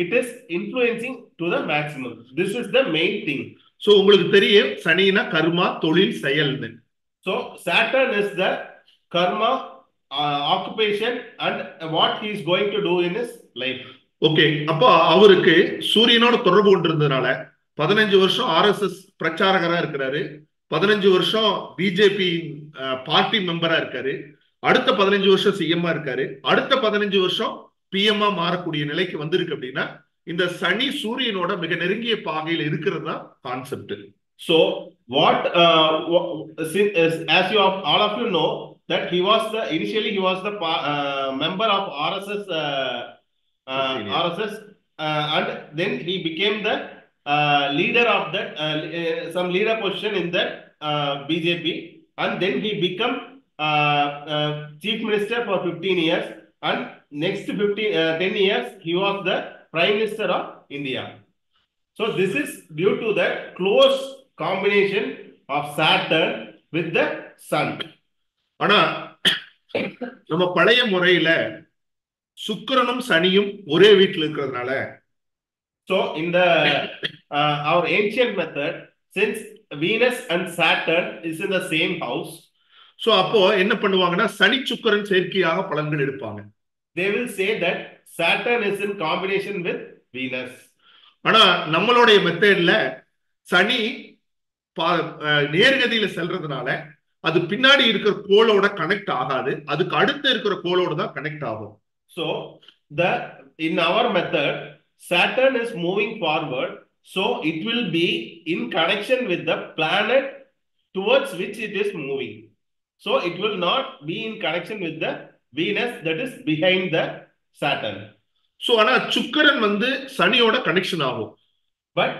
it is influencing to the maximum. This is the main thing. So உங்களுக்கு தெரியும் சனினா கர்மா, தொழில், செயல்னு. So Saturn is the karma, occupation and what he is going to do in his life. Okay, அப்ப அவருக்கு சூரியனோட தொடர்பு கொண்டிருந்ததுனால 15 வருஷம் RSS பிரச்சாரகரா இருக்கிறாரு, 15 வருஷம் பிஜேபி பார்ட்டி மெம்பரா இருக்காரு, அடுத்த 15 வருஷம் சிஎம்மா இருக்காரு, அடுத்த 15 வருஷம் பிஎம்மா மாறக்கூடிய நிலைக்கு வந்திருக்கு. அப்படின்னா இந்த சனி சூரியனோட மிக நெருங்கிய பாகையில் இருக்கிறது தான் concept. So what as you all of you know that he was the initially he was the member of RSS and then he became the leader of that some leader position in that BJP, and then he become chief minister for 15 years, and next 10 years he was the prime minister of India. So this is due to the close combination of Saturn with the Sun. ஆனா நம்ம பழைய முறையில சுக்கிரனும் சனியும் ஒரே வீட்டில் இருக்கிறதுனால, so in the our ancient method, since Venus and Saturn is in the same house, so அப்போ என்ன பண்ணுவாங்கன்னா சனி சுக்கிரன் சேர்க்கையாக பலன்கள் எடுப்பாங்க. they will say that Saturn is in combination with Venus. ஆனா நம்மளுடைய மெத்தட்ல சனி நேர்கதியில செல்றதுனால அது பின்னாடி இருக்கிற கோளோட கனெக்ட் ஆகாது, அதுக்கு அடுத்து இருக்கிற கோளோட தான் கனெக்ட் ஆகும். So in our method Saturn is moving forward, so it will be in connection with the planet towards which it is moving. So it will not be in connection with the Venus that is behind the Saturn. So ஆனா சுக்கிரன் வந்து சனியோட connection ஆகும், but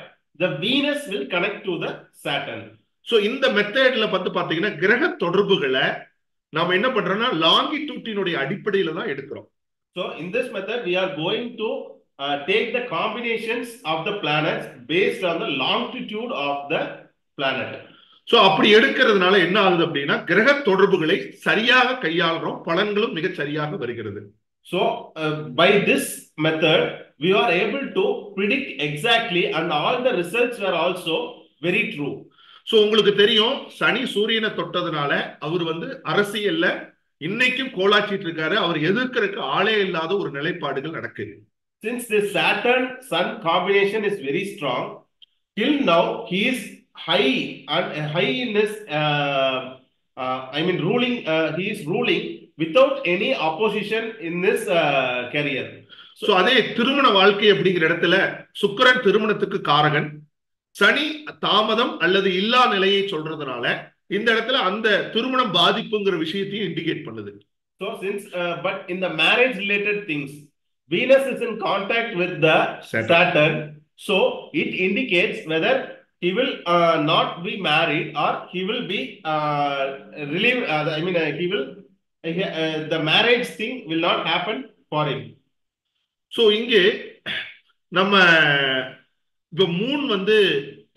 the Venus will connect to the Saturn. So இந்த மெத்தட்ல பாத்தீங்கன்னா கிரக தொடர்புகளை நாம என்ன பண்றோம்னா லாங்கிடியூடினுடைய அடிப்படையில தான் எடுக்கிறோம். So in this method we are going to take the combinations of the planets based on the longitude of the planet. So அப்படி எடுக்கிறதுனால என்ன ஆகுது அப்படின்னா கிரக தொடர்புகளை சரியாக கையாளுறோம், பலன்களும் மிக சரியாக வருகிறது. So by this method we are able to predict exactly, and all the results were also very true. So உங்களுக்கு தெரியும் சனி சூரியனை தொட்டதுனால அவர் வந்து அரசியல்ல இன்னைக்கும் கோலாச்சிட்டு இருக்காரு, அவர் எதிர்க்கிறதுக்கு ஆளே இல்லாத ஒரு நிலைப்பாடுகள் நடக்குது. Since this Saturn Sun combination is very strong, till now he is high and high in this ruling, he is ruling without any opposition in this career. So அதே திருமண வாழ்க்கை அப்படிங்கிற இடத்துல சுக்கிரன் திருமணத்துக்கு காரகன், சனி தாமதம் அல்லது இல்லா நிலையை சொல்றதுனால இந்த இடத்துல அந்த திருமணம் பாதிப்புங்கிற விஷயத்தையும் இண்டிகேட் பண்ணுது. So since but in the marriage related things Venus is in contact with the Saturn, so it indicates whether he will not be married or he will be relieved. He will the marriage thing will not happen for him. So இங்கே நம்ம இப்ப Moon வந்து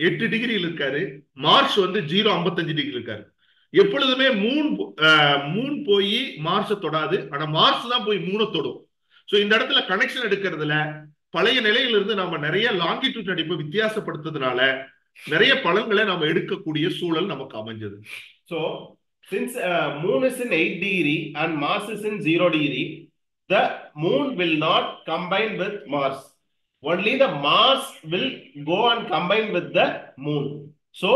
8 டிகிரியில் இருக்காரு, Mars வந்து 0.55 degree இருக்காரு. எப்பொழுதுமே Moon போய் மார்ஸை தொடாது, ஆனா மார்ஸ் தான் போய் மூணை தொடும். சோ இந்த இடத்துல கனெக்ஷன் எடுக்கிறதுல பழைய நிலையில இருந்து நாம நிறைய லாங்கிடியூட் அடிப்பை வித்தியாசப்படுத்துறதுனால நிறைய பலன்களை நாம எடுக்கக்கூடிய சூழல் நமக்கு அமைஞ்சது. So since moon is in 8 degree and Mars is in 0 degree, the moon will not combine with Mars. Only the Mars will go and combine with the moon. So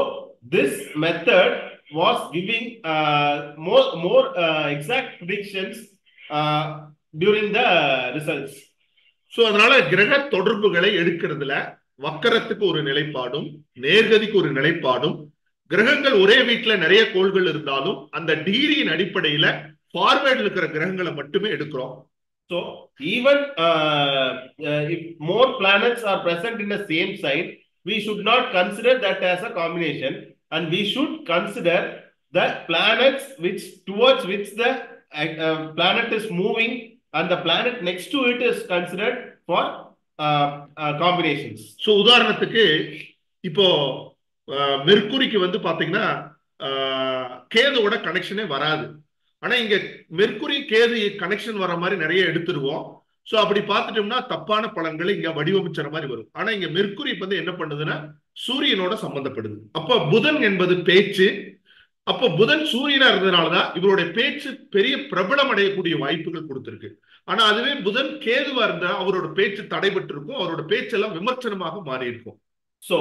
this method was giving more exact predictions during the results. So அதனால கிரக தொடர்புகளை எடுக்கிறதுல வக்கரத்துக்கு ஒரு நிலைப்பாடும் நேர்கதிக்கு ஒரு நிலைப்பாடும், கிரகங்கள் ஒரே வீட்டுல நிறைய கோள்கள் இருந்தாலும் அந்த டிகிரியின் அடிப்படையில ஃபார்வேர்ட்ல இருக்கிற கிரகங்களை மட்டுமே எடுக்கிறோம். So even if more planets are present in the same sign, we should not consider that as a combination, and we should consider the planets which towards which the planet is moving, and the planet next to it is considered for combinations. So உதாரணத்துக்கு இப்போ மெர்க்குரிக்கு வந்து பாத்தீங்கன்னா கேதுவோட கனெக்ஷனே வராது. ஆனா இங்க mercury Ketu connection வர மாதிரி நிறைய எடுத்துருவோம். ஸோ அப்படி பார்த்துட்டோம்னா தப்பான பலன்களை இங்க வடிவமைச்சற மாதிரி வரும். ஆனா இங்க மெர்க்குரி வந்து என்ன பண்ணுதுன்னா சூரியனோட சம்பந்தப்படுது. அப்ப புதன் என்பது பேச்சு. அப்போ புதன் சூரியனா இருந்ததுனாலதான் இவருடைய பேச்சு பெரிய பிரபலம் அடையக்கூடிய வாய்ப்புகள் கொடுத்திருக்கு. ஆனா அதுவே புதன் கேதுவா இருந்தா அவரோட பேச்சு தடைபட்டு இருக்கும், அவரோட பேச்செல்லாம் விமர்சனமாக மாறி இருக்கும். So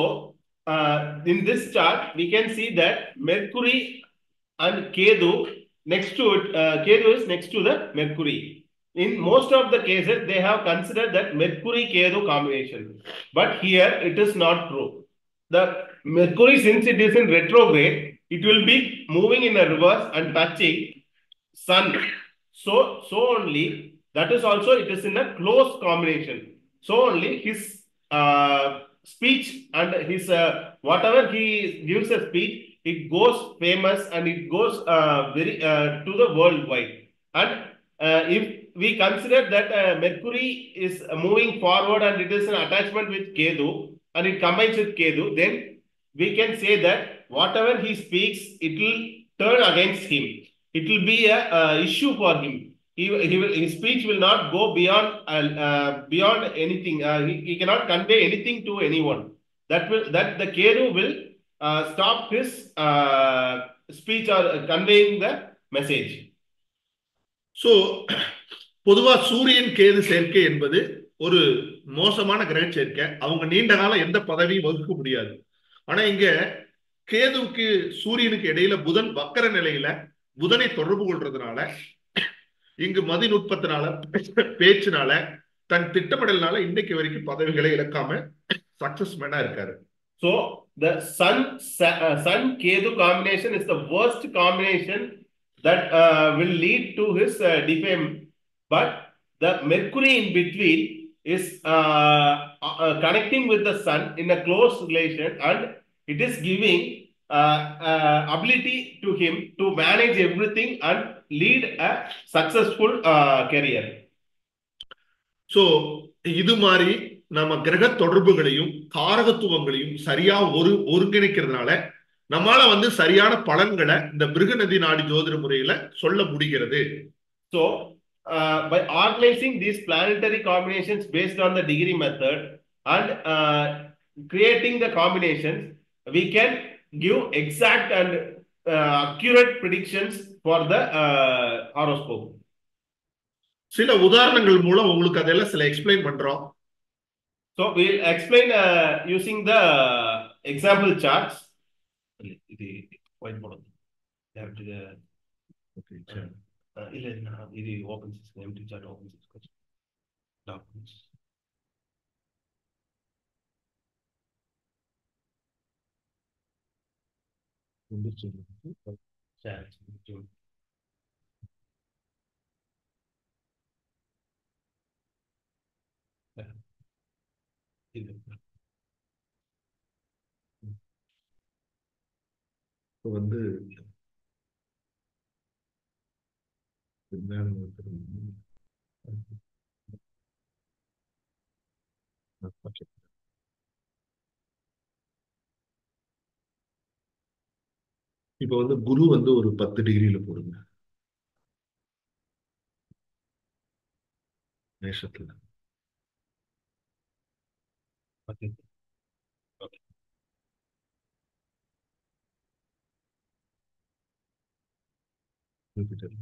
in this chart we can see that Mercury and Ketu next to it, Ketu is next to the Mercury. In most of the cases they have considered that Mercury Ketu combination, but here it is not true. The Mercury, since it is in retrograde, it will be moving in a reverse and touching Sun. So only that is also it is in a close combination. So only his speech and his whatever he gives a speech, it goes famous and it goes very to the worldwide. And if we consider that Mercury is moving forward and it is an attachment with Ketu and it combines with Ketu, then we can say that whatever he speaks, it will turn against him. It will be a issue for him. His speech will not go beyond anything. He cannot convey anything to anyone. That the Ketu will stop his speech or conveying the message. So பொதுவா சூரியன் கேது சேர்க்கை என்பது ஒரு மோசமான கிரக சேர்க்கை. அவங்க நீண்ட காலம் எந்த பதவியும் வகுக்க முடியாது. ஆனா இங்க கேதுவுக்கு சூரியனுக்கு இடையில புதன் வக்கர நிலையில புதனை தொடர்பு கொள்றதுனால இங்கு மதிநுட்பத்தினால பேச்சினால தன் திட்டமிடல்னால இன்னைக்கு வரைக்கும் பதவிகளை இழக்காம சக்சஸ் மேனா இருக்காரு. So the sun Ketu combination is the worst combination that will lead to his defame. But the Mercury in between is connecting with the sun in a close relation, and it is giving ability to him to manage everything and lead a successful career. So இது மாதிரி நம்ம கிரக தொடர்புகளையும் காரகத்துவங்களையும் சரியா ஒருங்கிணைக்கிறதுனால நம்மால வந்து சரியான பலன்களை இந்த பிருகுநதி நாடி ஜோதிட முறையில சொல்ல முடிகிறது. So by organizing these planetary combinations based on the degree method and creating the combinations, we can give exact and accurate predictions for the horoscope. சில உதாரணங்கள் மூலம் உங்களுக்கு அதெல்லாம் சில எக்ஸ்பிளைன் பண்றோம். So we'll explain using the example charts. இது whiteboard. Okay, இல்ல இது open system empty chart open system documents வந்து இப்ப வந்து குரு வந்து ஒரு 10 டிகிரியில போடுங்க மேஷத்துல. ஜூபிட்டர்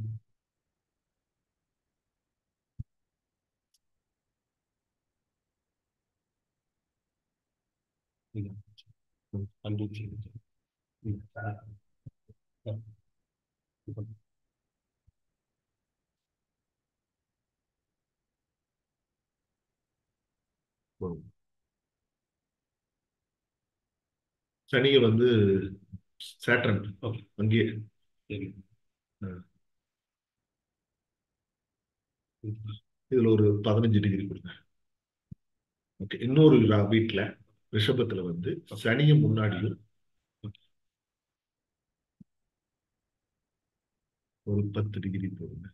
சனியை வந்து சேட்ரன் அங்கேயே இதுல ஒரு 15 டிகிரி கொடுங்க. ஓகே, இன்னொரு வீட்டுல ரிஷபத்துல வந்து சனியும் முன்னாடியும் ஒரு 10 டிகிரி போடுங்க.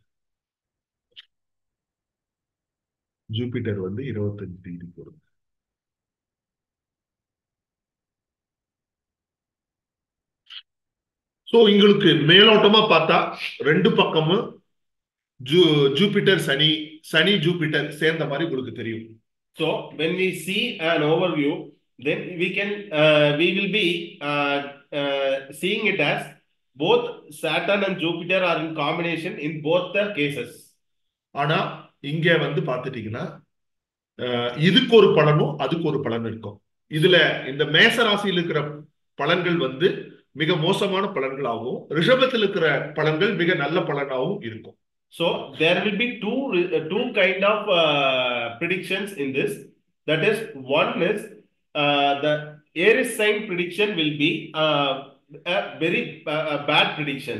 ஜூபிட்டர் வந்து 25 டிகிரி போடுங்க. சோ உங்களுக்கு மேலோட்டமா பார்த்தா ரெண்டு பக்கமும் ஜூபிட்டர் சனி, சனி ஜூபிட்டர் சேர்ந்த மாதிரி உங்களுக்கு தெரியும். So when we see an overview, then we will be seeing it as both Saturn and Jupiter are in combination in both the cases. ஆனா இங்க வந்து பாத்துட்டீங்கன்னா இதுக்கு ஒரு பலனும் அதுக்கு ஒரு பலன் இருக்கும். இதுல இந்த மேச ராசியில் இருக்கிற பலன்கள் வந்து மிக மோசமான பலன்களாகவும், ரிஷபத்தில் இருக்கிற பலன்கள் மிக நல்ல பலனாகவும் இருக்கும். So there will be two kind of predictions in this. That is, one is the Aries sign prediction will be a very bad prediction.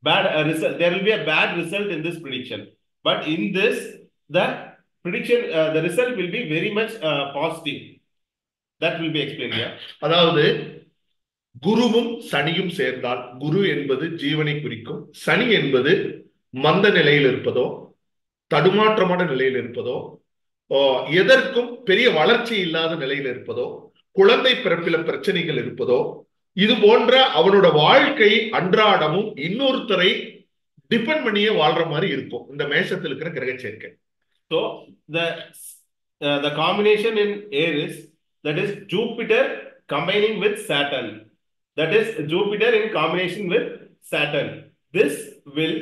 Bad result. There will be a bad result in this prediction. But in this, the prediction, the result will be very much positive. That will be explained here. அதாவது குருவும் சனியும் சேர்ந்தால், குரு என்பது ஜீவனை குறிக்கும், சனி என்பது மந்த நிலையில் இருப்பதோ, தடுமாற்றமான நிலையில் இருப்பதோ, எதற்கும் பெரிய வளர்ச்சி இல்லாத நிலையில் இருப்பதோ, குழந்தை பிறப்பில பிரச்சனைகள் இருப்பதோ, இது போன்ற அவனோட வாழ்க்கை அன்றாடமும் இன்னொருத்தரை டிபெண்ட் பண்ணியே வாழ்ற மாதிரி இருக்கும் இந்த மேஷத்தில் இருக்கிற கிரக சேர்க்கை. So the combination in Aries, that is Jupiter combining with Saturn, that is Jupiter in combination with Saturn. This will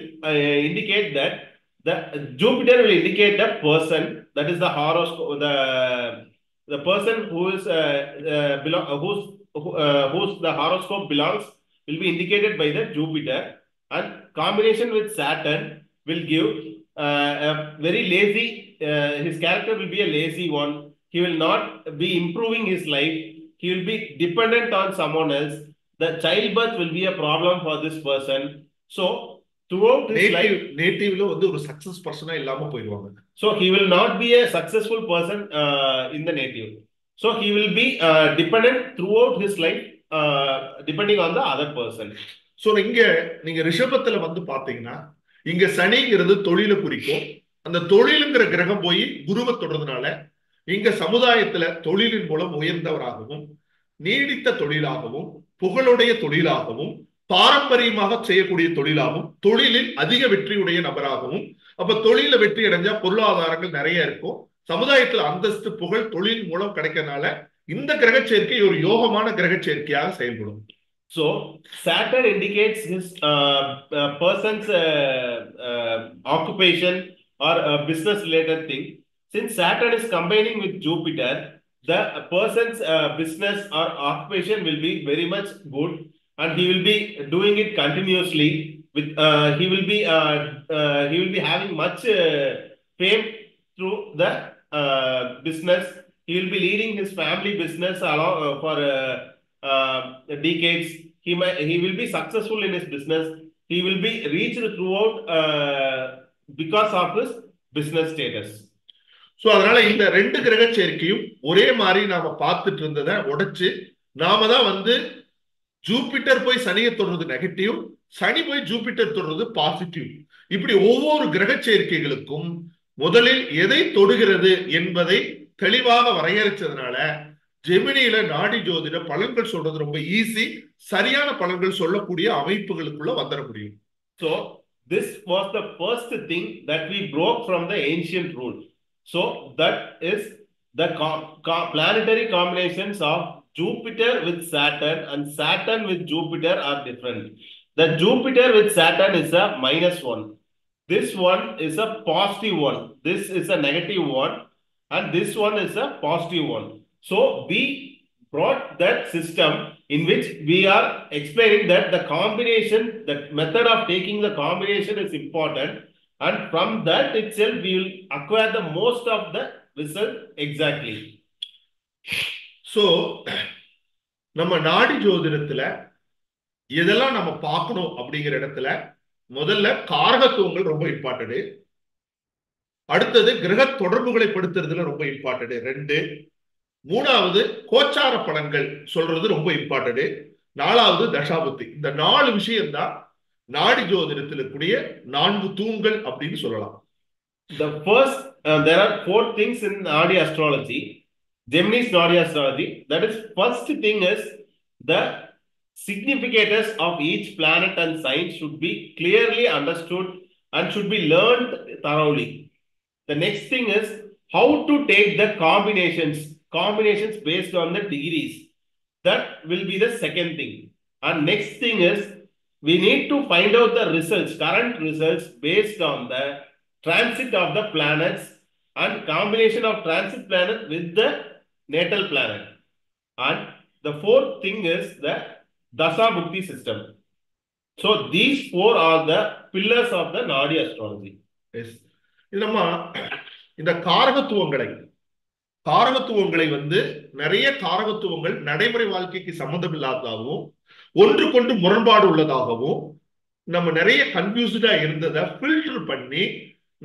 indicate that Jupiter will indicate the person, that is the horoscope, the person who is whose the horoscope belongs will be indicated by the Jupiter, and combination with Saturn will give a very lazy, his character will be a lazy one. He will not be improving his life. He will be dependent on someone else. The childbirth will be a problem for this person. So throughout his life, நேட்டிவ்ல வந்து ஒரு success பர்சனா இல்லாம போயிடுவாங்க. So he will not be a successful person in the native. So he will be dependent throughout his life, depending on the other person. So இங்க நீங்க ரிஷபத்துல வந்து பாத்தீங்கன்னா, இங்க சனிங்கிறது தொழிலை குறிக்கும். அந்த தொழிலுங்கிற கிரகம் போய் குருவை தொடர்றதுனால இங்க சமுதாயத்துல தொழிலின் மூலம் உயர்ந்தவராகவும், நீடித்த தொழிலாகவும், புகழுடைய தொழிலாகவும், பாரம்பரியமாக செய்யக்கூடிய தொழிலாகவும், தொழிலில் அதிக வெற்றியுடைய நபராகவும், அப்ப தொழில வெற்றி அடைஞ்சா பொருளாதாரங்கள் நிறைய இருக்கும், சமுதாயத்துல அந்தஸ்து புகழ் தொழில் மூலம் கிடைக்கிறதுனால இந்த கிரக சேர்க்கை ஒரு யோகமான கிரக சேர்க்கையாக செயல்படும். So Saturn indicates his person's occupation or business related thing. Since Saturn is combining with Jupiter, the person's business or occupation will be very much good, and he will be doing it continuously. With he will be having much fame through the business. He will be leading his family business along for decades. He will be successful in his business. He will be reached throughout because of his business status. So அதனால இந்த ரெண்டு கிரக சேர்க்கையும் ஒரே மாதிரி நாம பார்த்துட்டு இருந்ததை உடைச்சு நாம தான் வந்து ஜூபிட்டர் போய் சனியை தொடர்றது நெகட்டிவ், சனி போய் ஜூபிட்டர் தொடர்றது பாசிட்டிவ். இப்படி ஒவ்வொரு கிரக சேர்க்கைகளுக்கும் முதலில் எதை தொடுகிறது என்பதை தெளிவாக வரையறுச்சதுனால ஜெமினியில நாடி ஜோதிட பலன்கள் சொல்றது ரொம்ப ஈஸி, சரியான பலன்கள் சொல்லக்கூடிய அமைப்புகளுக்குள்ள வந்துட முடியும். So this was the first thing that we broke from the ancient rule. So that is the planetary combinations of Jupiter with Saturn and Saturn with Jupiter are different. The Jupiter with Saturn is a -1. This one is a positive one. This is a negative one. And this one is a positive one. So we brought that system in which we are explaining that the combination, the method of taking the combination is important. And from that itself, we will acquire the most of the result exactly. So, நம்ம நாடி ஜோதிடத்துல எதெல்லாம் நம்ம பார்க்கணும் அப்படிங்கிற இடத்துல முதல்ல காரகத்துவங்கள் ரொம்ப important. அடுத்தது கிரக தொடர்புகளை படுத்துறதுல ரொம்ப இம்பார்ட்டன்ட் 2. மூணாவது கோச்சார பலன்கள் சொல்றது ரொம்ப இம்பார்ட்டன்ட். 4வது தசாபுத்தி. இந்த 4 விஷயம் தான் நாடி ஜோதிடத்தில் இருக்கக்கூடிய 4 தூண்கள் அப்படின்னு சொல்லலாம். The first, there are 4 things in Nadi astrology, Gemini's Nadi astrology. That is, first thing is the significators of each planet and sign should be clearly understood and should be learned thoroughly. The next thing is how to take the combinations based on the degrees. That will be the second thing. And next thing is we need to find out the results, current results based on the transit of the planets and combination of transit planet with the natal planet. And the fourth thing is the Dasa Bhukti system. So these 4 are the pillars of the Nadi astrology. Yes. இது நம்ம இந்த காரகத்துவங்களை வந்து நிறைய காரகத்துவங்கள் நடைமுறை வாழ்க்கைக்கு சம்பந்தம் இல்லாததாகவும் ஒன்றுக்கொண்டு முரண்பாடு உள்ளதாகவும் நம்ம நிறைய கன்ஃபியூஸ்டா இருந்ததை ஃபில்டர் பண்ணி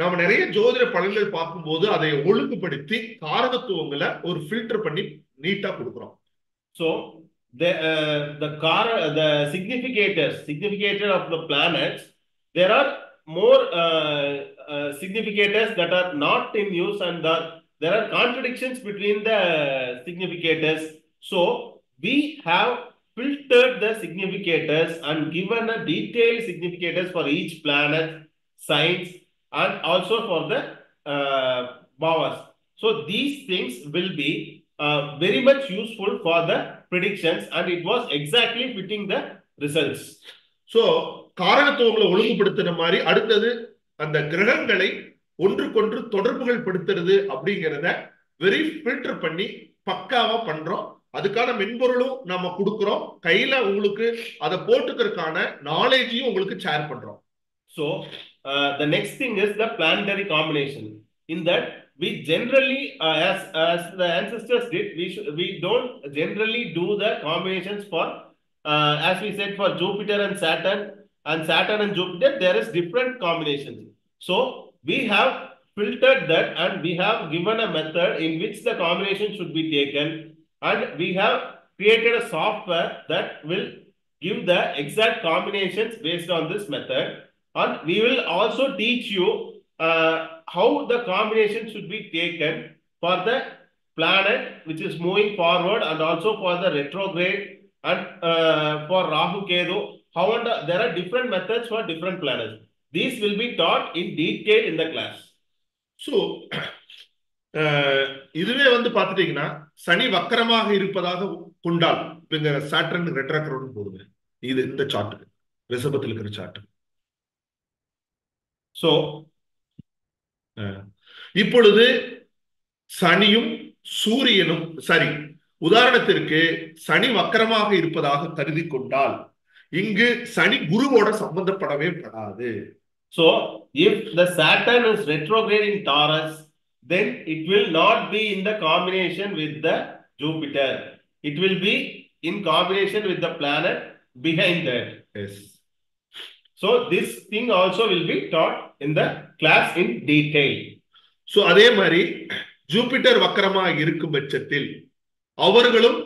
நம்ம நிறைய ஜோதிட பலன்கள் பார்க்கும்போது அதை ஒழுங்குபடுத்தி காரகத்துவங்களை ஒரு ஃபில்டர் பண்ணி நீட்டா கொடுக்குறோம். So the significator of the planets, there are more significators that are not in use, and there are contradictions between the significators. So we have filtered the significators and given a detailed significators for each planet, signs, and also for the bhavas. So these things will be very much useful for the predictions, and it was exactly fitting the results. So காரகத்துவங்களை ஒழுங்குபடுத்தின மாதிரி அடுத்தது அந்த கிரகங்களை ஒன்றுக்கொன்று தொடர்புகள் படுத்துறது அப்படிங்கிறத very filter பண்ணி பக்காவா பண்றோம். அதுக்கான மென்பொருளும் நம்ம கொடுக்கிறோம். கையில உங்களுக்கு அதை போட்டுக்கிறதுக்கான நாலேஜையும் உங்களுக்கு ஷேர் பண்றோம். So the next thing is the planetary combination. In that we generally as the ancestors did, we don't generally do the combinations for as we said for Jupiter and Saturn and Jupiter, there is different combinations. So we have filtered that and we have given a method in which the combination should be taken, and we have created a software that will give the exact combinations based on this method. And we will also teach you how the combination should be taken for the planet which is moving forward, and also for the retrograde, and for Rahu Ketu. However, there are different methods for different planets. These will be taught in detail in the class. So இதுவே வந்து பார்த்துட்டீங்கன்னா சனி வக்கரமாக இருப்பதாக கொண்டால் இங்க Saturn ரெட்ரோகிராட் போடுங்க. இது இந்த சார்ட் ரிஷபத்தில் இருக்கிற சார்ட். So இப்பொழுது சனியும் சூரியனும் சரி, உதாரணத்திற்கு சனி வக்கரமாக இருப்பதாக கருதி கொண்டால் இங்கு சனி குருவோட சம்பந்தப்படவே படாது. So if the Saturn is retrograde in Taurus, then it will not be in the combination with the Jupiter. It will be in combination with the planet behind that. Yes. So this thing also will be taught in the class in detail. So அதே மாதிரி Jupiter வக்கரமாக இருக்கும் பட்சத்தில் அவர்களும்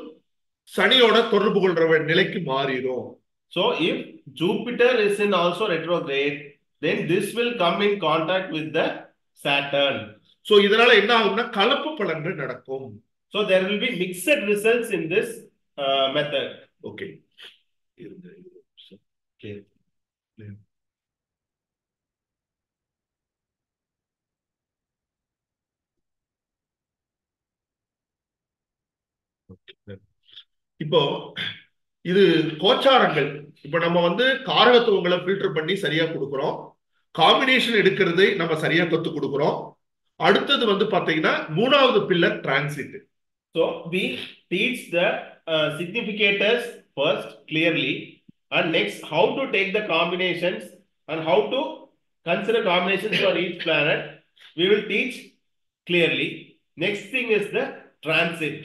சனியோட தொடர்பு கொள்ற நிலைக்கு மாறிடும். So if Jupiter is in also retrograde, then this will come in contact with the Saturn. So இதனால என்ன ஆகும்னா கலப்பு பலன்கள் நடக்கும். So there will be mixed results in this method. Okay. Okay. இப்போ இது கோச்சாரங்கள். இப்ப நம்ம வந்து காரகத்துவங்களை ஃபில்டர் பண்ணி சரியா கொடுக்கிறோம். காம்பினேஷன் எடுக்கிறது நம்ம சரியா கத்து கொடுக்கிறோம். அடுத்தது வந்து பாத்தீங்கன்னா மூணாவது pillar transit. So we teach the significators first clearly, and next how to take the combinations and how to consider combinations for each planet. We will teach clearly. Next thing is the transit.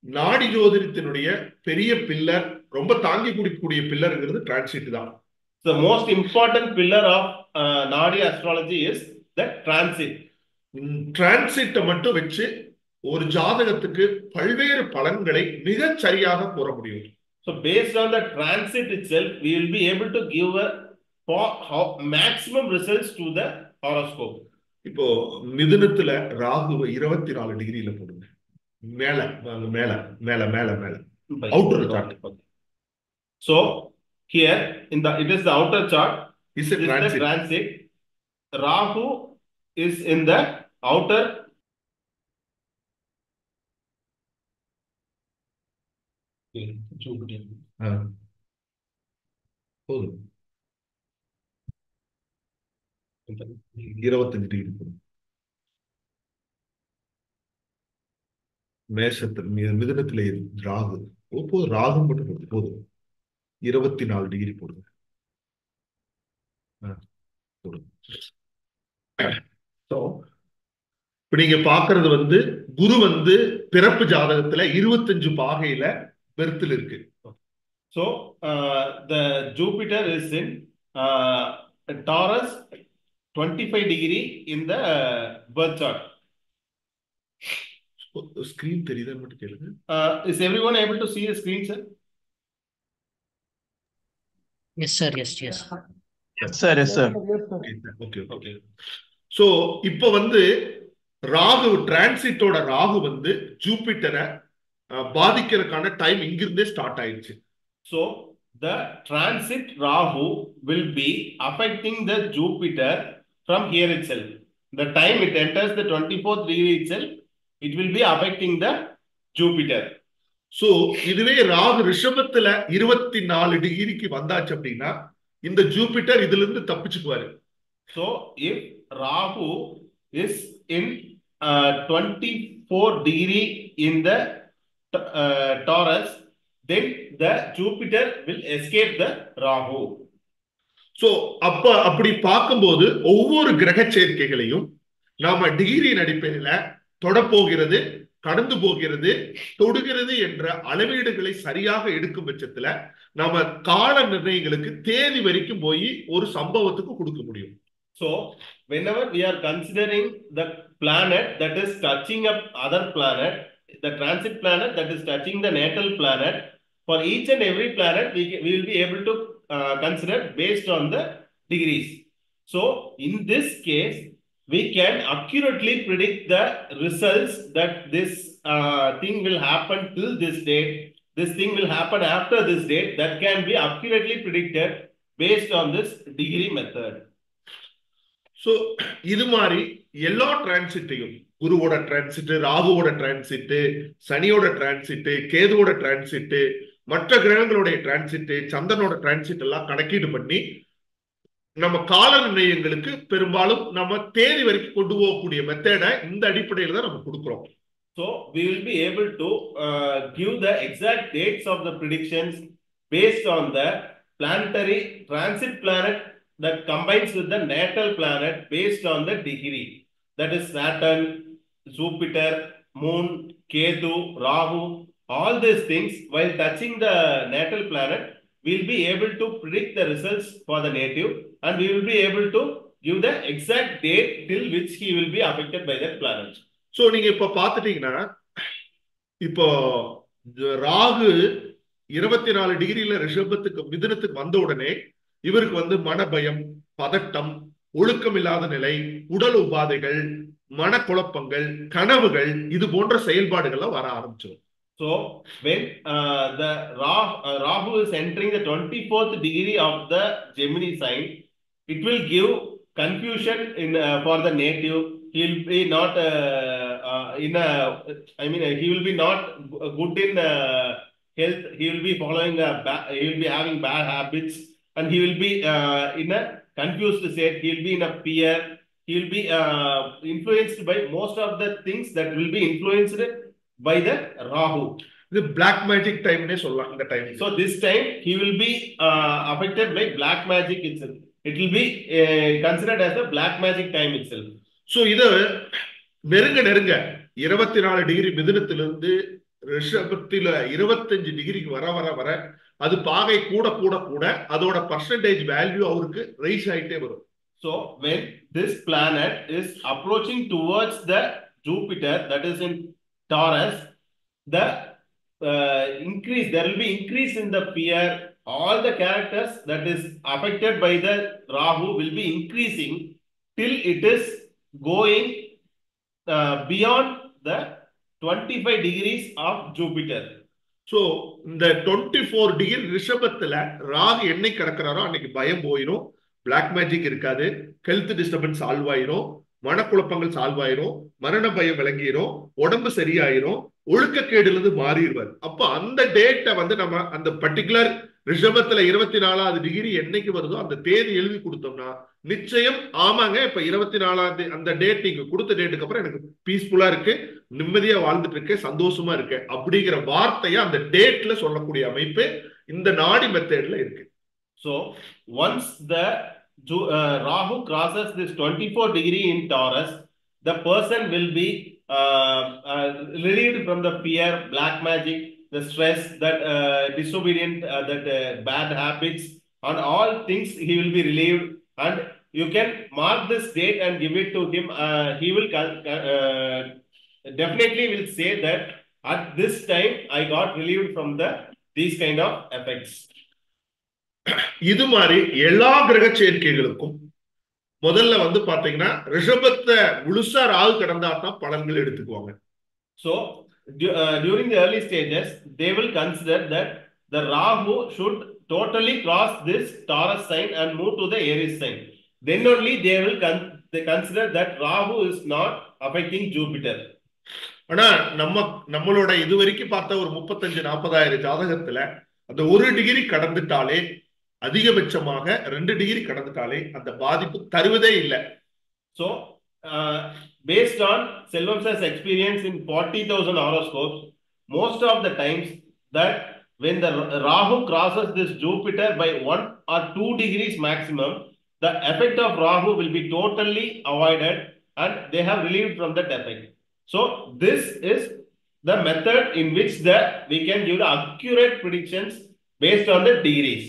நாடி ஜோதிடத்தினுடைய பெரிய pillar, ரொம்ப தாங்கி குடிக்கக்கூடிய பில்லர்ங்கிறது transit தான். The most important pillar of Nadi astrology is the transit. டிரான்சிட்டை மட்டும் வச்சு ஒரு ஜாதகத்துக்கு பல்வேறு பலன்களை மிகச் சரியாக கூற முடியும். So based on the transit itself, we will be able to give maximum results to the horoscope. இப்போ மிதுனத்துல ராகுவை 24 டிகிரியில போடுங்க. மேல மேல மேல மேல மேல outer chart. So here it is the outer chart. Is This is the transit. Rahu is in the outer. போதும் 25 degree போடும். மேஷத்தில் மிதுனத்திலே ராகு போதும், ராகு மட்டும் போதும், போதும் 24 டிகிரி போடுங்க. இப்ப நீங்க பாக்குறது குரு பிறப்பு ஜாதகத்துல 25 பாகையில பெர்த்தில் இருக்கு. So the Jupiter is in Taurus 25 degree in the birth chart. Screen தெரியுதா மட்டும் கேளுங்க. Is everyone able to see the screen, sir? Yes, sir. Yes. Yes, sir. Yes, sir. Okay. So இப்போ ராகு டிரான்சிட்டோட ராகு ஜூபிட்டரை பாதிக்கிறதுக்கான டைம் இங்கிருந்தே ஸ்டார்ட் ஆயிடுச்சு. So the transit Rahu will be affecting the Jupiter from here itself. The time it enters the 24th degree itself, it will be affecting the Jupiter. So இதுவே ராகு ரிஷபத்துல 24 டிகிரிக்கு வந்தாச்சு அப்படின்னா இந்த Jupiter இதுல இருந்து தப்பிச்சுக்குவாரு. So if Rahu is in 24 degree in the Taurus, then the Jupiter will escape the Rahu. So அப்படி பார்க்கும்போது ஒவ்வொரு கிரக சேர்க்கைகளையும் நாம டிகிரியின் அடிப்படையில தொடப்போகிறது, கடந்து போகிறது, தொடுகிறது என்ற அளவீடுகளை சரியாக எடுக்கும் பட்சத்துல நாம கால நிர்ணயங்களுக்கு தேதி வரைக்கும் போய் ஒரு சம்பவத்துக்கு கொடுக்க முடியும். So whenever we are considering the planet that is touching up other planet, the transit planet that is touching the natal planet, for each and every planet we will be able to consider based on the degrees. So in this case we can accurately predict the results that this thing will happen till this date, this thing will happen after this date. That can be accurately predicted based on this degree method. So இது மாதிரி எல்லா டிரான்சிட்டையும் குருவோட transit, ராகுவோட transit, சனியோட transit, கேதுவோட transit, மற்ற கிரகங்களுடைய transit, சந்திரனோட டிரான்சிட் எல்லாம் கணக்கீடு பண்ணி நம்ம கால நிர்ணயங்களுக்கு பெரும்பாலும் நம்ம தேதி வரைக்கும் கொண்டு போகக்கூடிய மெத்தடை இந்த அடிப்படையில் தான் நம்ம கொடுக்கிறோம். So we will be able to give the exact dates of the predictions based on the planetary transit planet that combines with the natal planet based on the degree. That is Saturn, Jupiter, Moon, Ketu, Rahu, all these things while touching the natal planet, we will be able to predict the results for the native, and we will be able to give the exact date till which he will be affected by that planet. So நீங்க இப்ப பாத்துட்டீங்கன்னா இப்போ ராகு 24 டிகிரியில ரிஷபத்துக்கு மிதுனத்துக்கு வந்த உடனே இவருக்கு மனபயம், பதட்டம், ஒழுக்கம் இல்லாத நிலை, உடல் உபாதைகள், மனக்குழப்பங்கள், கனவுகள், இது போன்ற செயல்பாடுகள்லாம் வர ஆரம்பிச்சிடும். So when the Rahu is entering the 24th degree of the Gemini sign, it will give confusion in for the native. He will be not he will be not good in health. He will be following he will be having bad habits, and he will be in a confused state. He will be in a fear. He will be influenced by most of the things that will be influenced by the Rahu. The black magic time ne solla இந்த time. So this time he will be affected by black magic itself. It will be considered as a black magic time itself. So இத நெருங்க 24 degree மிதுனத்திலிருந்து ரிஷபத்தில 25 டிகிரிக்கு வர அது பாகை கூட அதோட percentage value அவருக்கு ரைஸ் ஆயிட்டே வரும். So when this planet is approaching towards the Jupiter, that is in Taurus, the there will be increase in the fear. All the characters that is affected by the Rahu will be increasing till it is going beyond the 25 degrees of Jupiter. So இந்த 24 degree ரிஷபத்துல Rahu என்னைக்கு கிடக்கிறாரோ அன்னைக்கு பயம் போயிடும், black magic இருக்காது, health disturbance solve ஆயிரும், மனக்குழப்பங்கள் solve ஆயிரும், மரண பயம் விளங்கிரும், உடம்பு சரியாயிரும், ஒழுக்கக்கேடுல மாறிடுவார். அப்ப அந்த டேட்டை வந்து நம்ம அந்த பர்டிகுலர் ரிஷபத்துல 24வது டிகிரி என்னைக்கு வருதோ அந்த தேதி எழுதி கொடுத்தோம்னா நிச்சயம் ஆமாங்க இப்ப 24வது அந்த டேட் நீங்க கொடுத்த டேட்டுக்கு அப்புறம் எனக்கு பீஸ்ஃபுல்லா இருக்கு, நிம்மதியா வாழ்ந்துட்டு இருக்கு, சந்தோஷமா இருக்கு அப்படிங்கிற வார்த்தையை அந்த டேட்ல சொல்லக்கூடிய அமைப்பு இந்த நாடி மெத்தட்ல இருக்கு. So once the Rahu crosses this 24 degree in Taurus, the person will be relieved from the fear, black magic, the stress, that disobedient, that bad habits, and all things he will be relieved. And you can mark this date and give it to him. He will definitely will say that at this time I got relieved from these kind of effects. இது மாதிரி எல்லா கிரக சேர்க்கைகளுக்கும் முதல்ல வந்து பாத்தீங்கன்னா ரிஷபத்தை முழுசா ராகு கடந்தா தான் பலன்கள் எடுத்துக்குவாங்க. So during the early stages, they will consider that the Rahu should totally cross this Taurus sign and move to the Aries sign. Then only they will consider that Rahu is not affecting Jupiter. ஆனா நம்மளோட இதுவரைக்கும் பார்த்த ஒரு 35-40 ஜாதகத்துல அந்த 1 degree கடந்துட்டாலே, அதிகபட்சமாக 2 degree கடந்துட்டாலே அந்த பாதிப்பு தருவதே இல்லை. So based on Selvam sir's experience in 40,000 horoscopes, most of the times that when the Rahu crosses this Jupiter by 1 or 2 degrees maximum, the effect of Rahu will be totally avoided and they have relieved from that effect. So this is the method in which we can give the accurate predictions based on the degrees.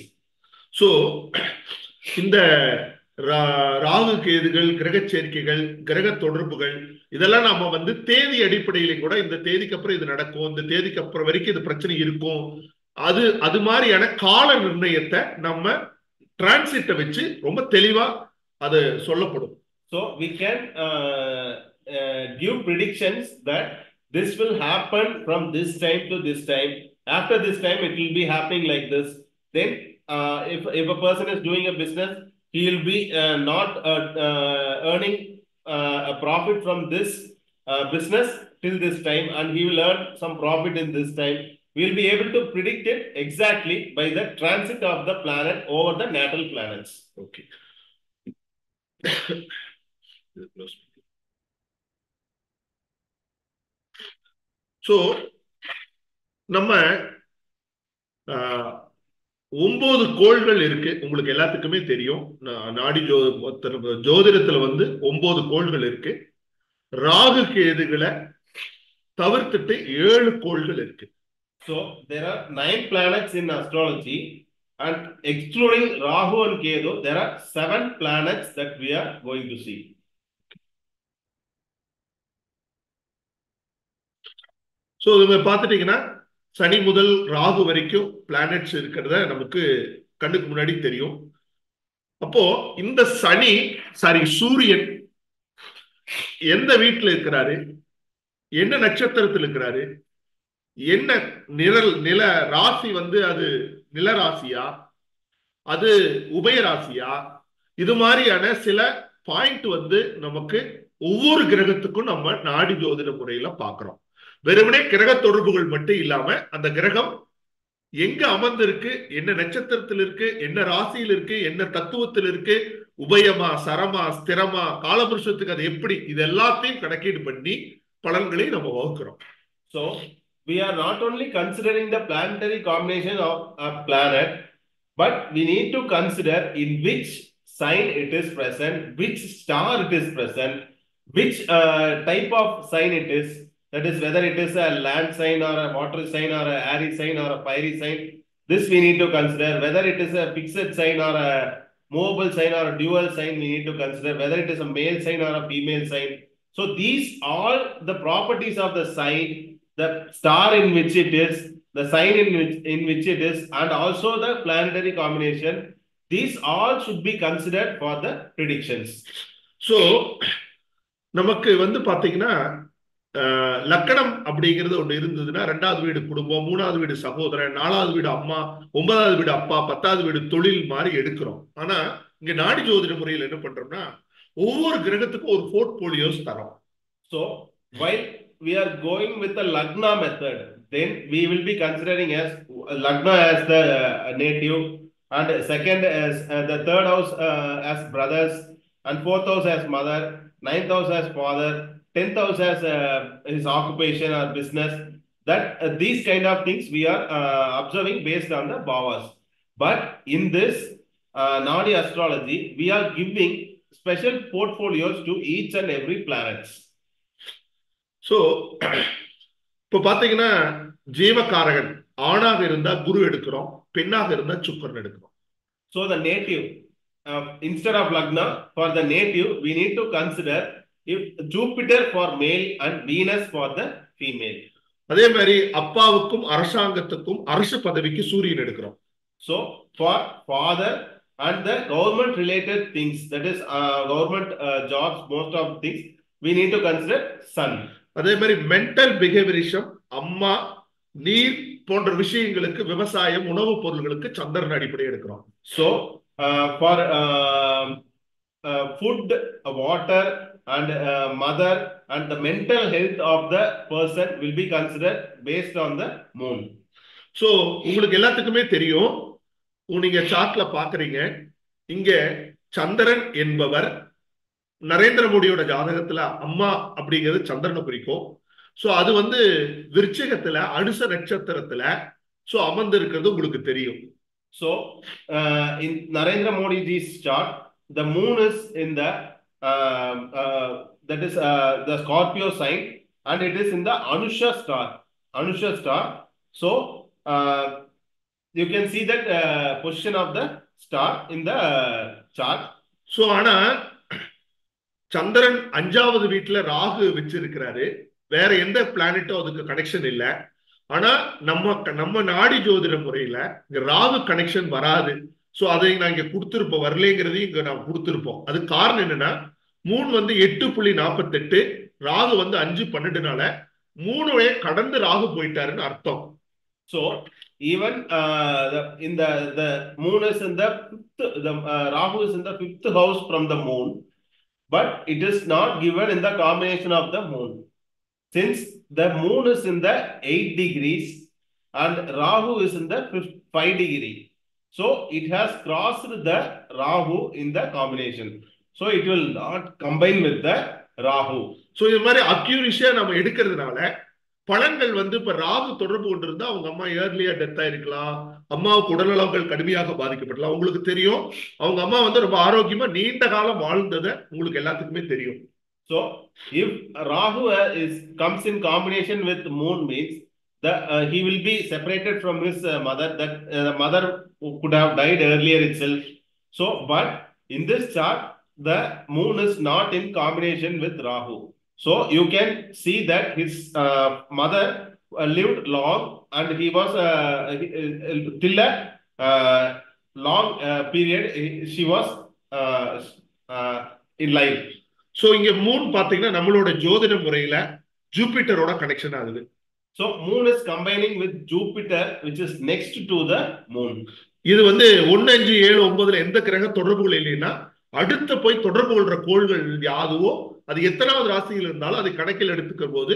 So இந்த ராகு கேதுகள், கிரக சேர்க்கைகள், கிரக தொடர்புகள் இதெல்லாம் நாம வந்து தேதி அடிப்படையில கூட இந்த தேதிக்கு அப்புறம் இது நடக்கும், இந்த தேதிக்கு அப்புறம் வரைக்கும் இது பிரச்சனை இருக்கும், அது மாதிரியான கால நிர்ணயத்தை நம்ம டிரான்சிட்டை வச்சு ரொம்ப தெளிவா அது சொல்லப்படும். So we can give predictions that this will happen from this time to this time. After this time, it will be happening like this. Then, if a person is doing a business, he will be not earning a profit from this business till this time, and he will earn some profit in this time. We will be able to predict it exactly by the transit of the planet over the natal planets. Okay. So நம்ம 9 கோள்கள் இருக்கு, உங்களுக்கு எல்லாத்துக்குமே தெரியும். நாடி ஜோதிடத்துல வந்து 9 கோள்கள் இருக்கு. ராகு கேதுகளை தவிர்த்துட்டு 7 கோள்கள் இருக்கு. So there are 9 planets in astrology, and excluding Rahu and Ketu, there are 7 planets that we are going to see. So இதை பார்த்துட்டீங்கன்னா சனி முதல் ராகு வரைக்கும் பிளானட்ஸ் இருக்கிறத நமக்கு கண்ணுக்கு முன்னாடி தெரியும். அப்போ இந்த சூரியன் எந்த வீட்டுல இருக்கிறாரு, என்ன நட்சத்திரத்தில் இருக்கிறாரு, என்ன நில ராசி வந்து அது நிலராசியா, அது உபயராசியா, இது மாதிரியான சில பாயிண்ட் வந்து நமக்கு ஒவ்வொரு கிரகத்துக்கும் நம்ம நாடி ஜோதிட முறையில பாக்குறோம். வெறுமனே கிரக தொடர்புகள் மட்டும் இல்லாம அந்த கிரகம் எங்க அமர்ந்திருக்கு, என்ன நட்சத்திரத்தில் இருக்கு, என்ன ராசியில் இருக்கு, என்ன தத்துவத்தில் இருக்கு, உபயமா, சரமா, ஸ்திரமா, காலபுருஷத்துக்கு அது எப்படி, இது எல்லாத்தையும் கணக்கீடு பண்ணி பலன்களை நம்ம வகுக்கிறோம். So we are not only considering the planetary combination of a planet, but we need to consider in which sign it is present, which star it is present, which type of sign it is. That is, whether it is a land sign or a water sign or a airy sign or a fiery sign. This we need to consider. Whether it is a fixed sign or a movable sign or a dual sign we need to consider, whether it is a male sign or a female sign. So these all the properties of the sign, the star in which it is, the sign in which it is, and also the planetary combination, these all should be considered for the predictions. So நமக்கு வந்து பாத்தீங்கன்னா லக்கணம் அப்படிங்கிறது ஒண்ணு இருந்ததுன்னா 2வது வீடு குடும்பம், 3வது வீடு சகோதரன், 4வது வீடு அம்மா, 9வது வீடு அப்பா, 10வது வீடு தொழில் மாதிரி எடுக்கிறோம். ஆனா இங்க நாடி ஜோதிட முறையில் என்ன பண்றோம்னா ஒவ்வொரு கிரகத்துக்கும் ஒரு போர்ட்போலியோஸ் தரோம். So while we are going with the Lagna method, then we will be considering as Lagna as the native, and second as the third house as brothers, and fourth house as mother, ninth house as father, 10th house as his occupation or business. That these kind of things we are observing based on the bhavas. But in this Nadi astrology, we are giving special portfolios to each and every planets. So இப்போ பாத்தீங்கன்னா ஜீவகாரகன் ஆணாக இருந்தா குரு எடுக்கிறோம், பெண்ணாக இருந்தா சுக்கரன் எடுக்கிறோம். So the native, instead of Lagna, for the native, we need to consider if Jupiter for male and Venus for the female. அதே மாதிரி அப்பாவுக்கும் அரசாங்கத்துக்கும் அரசு பதவிக்கு சூரியன் எடுக்கிறோம். So for father and the government related things, that is government jobs, most of things, we need to consider sun. அதே மாதிரி மென்டல் பிஹேவியரிசம், அம்மா, நீர் போன்ற விஷயங்களுக்கு, விவசாயம், உணவுப் பொருள்களுக்கு சந்திரன் அடிப்படை எடுக்கிறோம். So for food, water, and mother, and the mental health of the person will be considered based on the moon. So உங்களுக்கு எல்லாத்துக்குமே தெரியும், நீங்க சார்ட்ல பாக்குறீங்க, இங்க சந்திரன் என்பவர் நரேந்திர மோடியோட ஜாதகத்துல அம்மா அப்படிங்கிறது சந்திரனை குறிக்கும். சோ அது வந்து விருச்சிகத்துல அனுச நட்சத்திரத்துல சோ அமர்ந்து இருக்கிறது உங்களுக்கு தெரியும். So in Narendra Modi's chart, the moon is in the that is the Scorpio sign, and it is in the Anusha star. Anusha star. So you can see that position of the star in the chart. So ஆனா சந்திரன் 5வது வீட்டுல ராகு வச்சிருக்கிறாரு, வேற எந்த பிளானட்டும் அதுக்கு connection இல்ல. ஆனா நம்ம நாடி ஜோதிட முறையில இங்க ராகு கனெக்ஷன் வராது. சோ அதை நான் இங்க கொடுத்திருப்போம், வரலைங்கிறதையும் இங்க நான் கொடுத்திருப்போம். அது காரணம் என்னன்னா, மூணு வந்து 8.48, ராகு வந்து 5.12னால 3 கடந்து ராகு போயிட்டாருன்னு அர்த்தம். So even in the moon is in the fifth, the Rahu is in the 5th house from the moon, but it is not given in the combination of the moon. Since the moon is in the 8 degrees and Rahu is in the 5 degree, so it has crossed the Rahu in the combination. So it will not combine with the Rahu. So இது மாதிரி அக்யூரிஷியா நம்ம எடுக்கிறதுனால பலன்கள் வந்து இப்ப ராகு தொடர்பு கொண்டிருந்தா அவங்க அம்மா ஏர்லியா டெத் ஆயிருக்கலாம், அம்மாவுக்கு உடல்நலங்கள் கடுமையாக பாதிக்கப்படலாம். உங்களுக்கு தெரியும், அவங்க அம்மா வந்து ரொம்ப ஆரோக்கியமா நீண்ட காலம் வாழ்ந்ததை உங்களுக்கு எல்லாத்துக்குமே தெரியும். So if Rahu comes in combination with moon, means that he will be separated from his mother, that the mother could have died earlier itself. So but in this chart the moon is not in combination with Rahu. So you can see that his mother lived long, and he was till a long period she was in life. So இங்க Moon பாத்தீங்கன்னா நம்மளோட ஜோதிட முறையில ஜூபிட்டரோட connection ஆகுது. So moon is combining with Jupiter, which is next to the moon. இது வந்து 1, 5, 7, 9ல எந்த கிரக தொடர்புகள் இல்லைன்னா அடுத்த போய் தொடர்பு கொள்ற கோள்கள் யாதுவோ அது எத்தனாவது ராசியில் இருந்தாலும் அதை கணக்கில் எடுத்துக்கிற போது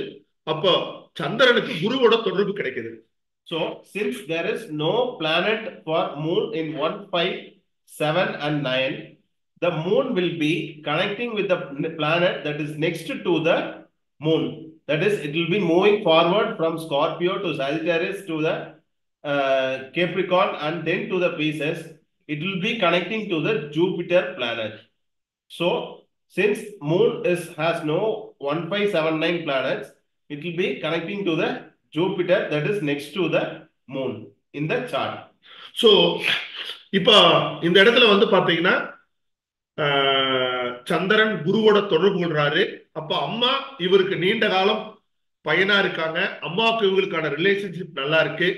அப்போ சந்திரனுக்கு குருவோட தொடர்பு கிடைக்குது. So since there is no planet for moon in 1, 5, 7 and 9, the moon will be connecting with the planet that is next to the moon. That is, it will be moving forward from Scorpio to Sagittarius to the Capricorn and then to the Pisces. It will be connecting to the Jupiter planet. So since moon has no 1, 5, 7, 9 planets, it will be connecting to the Jupiter that is next to the moon in the chart. So இப்போ இந்த இடத்துல வந்து பாத்தீங்கன்னா சந்திரன் குருவோட தொடர்பு கொள்றாரு. அப்ப அம்மா இவருக்கு நீண்ட காலம் பையனா இருக்காங்க. அம்மாவுக்கு இவங்களுக்கான ரிலேஷன்ஷிப் நல்லா இருக்கு.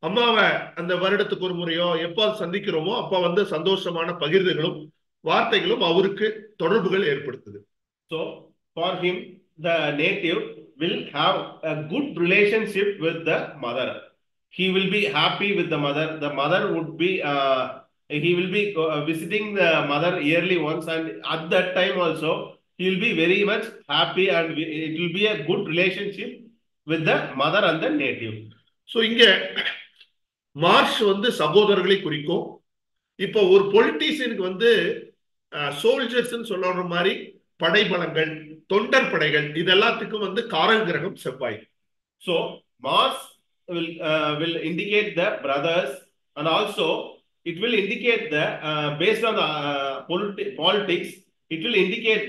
அம்மாவை அந்த வருடத்துக்கு ஒரு முறையோ எப்போ சந்திக்கிறோமோ அப்ப வந்து சந்தோஷமான பகிர்வுகளும் வார்த்தைகளும் அவருக்கு தொடர்புகள் ஏற்படுத்துது. So for him, the native will have a good relationship with the mother. He will be happy with the mother. The mother would be he will be visiting the mother yearly once, and at that time also he will be very much happy, and it will be a good relationship with the mother and the native. So இங்க March வந்து சகோதரர்களை குறிக்கும். இப்போ ஒரு பொலிட்டீசியனுக்கு வந்து soldiers சொல்ற மாதிரி படைபலங்கள், தொண்டர் படைகள், இதெல்லாத்துக்கும் வந்து காரல் கிரகம் செவ்வாய். So Mars will indicate the brothers, and also it will indicate the based on the politics, it will indicate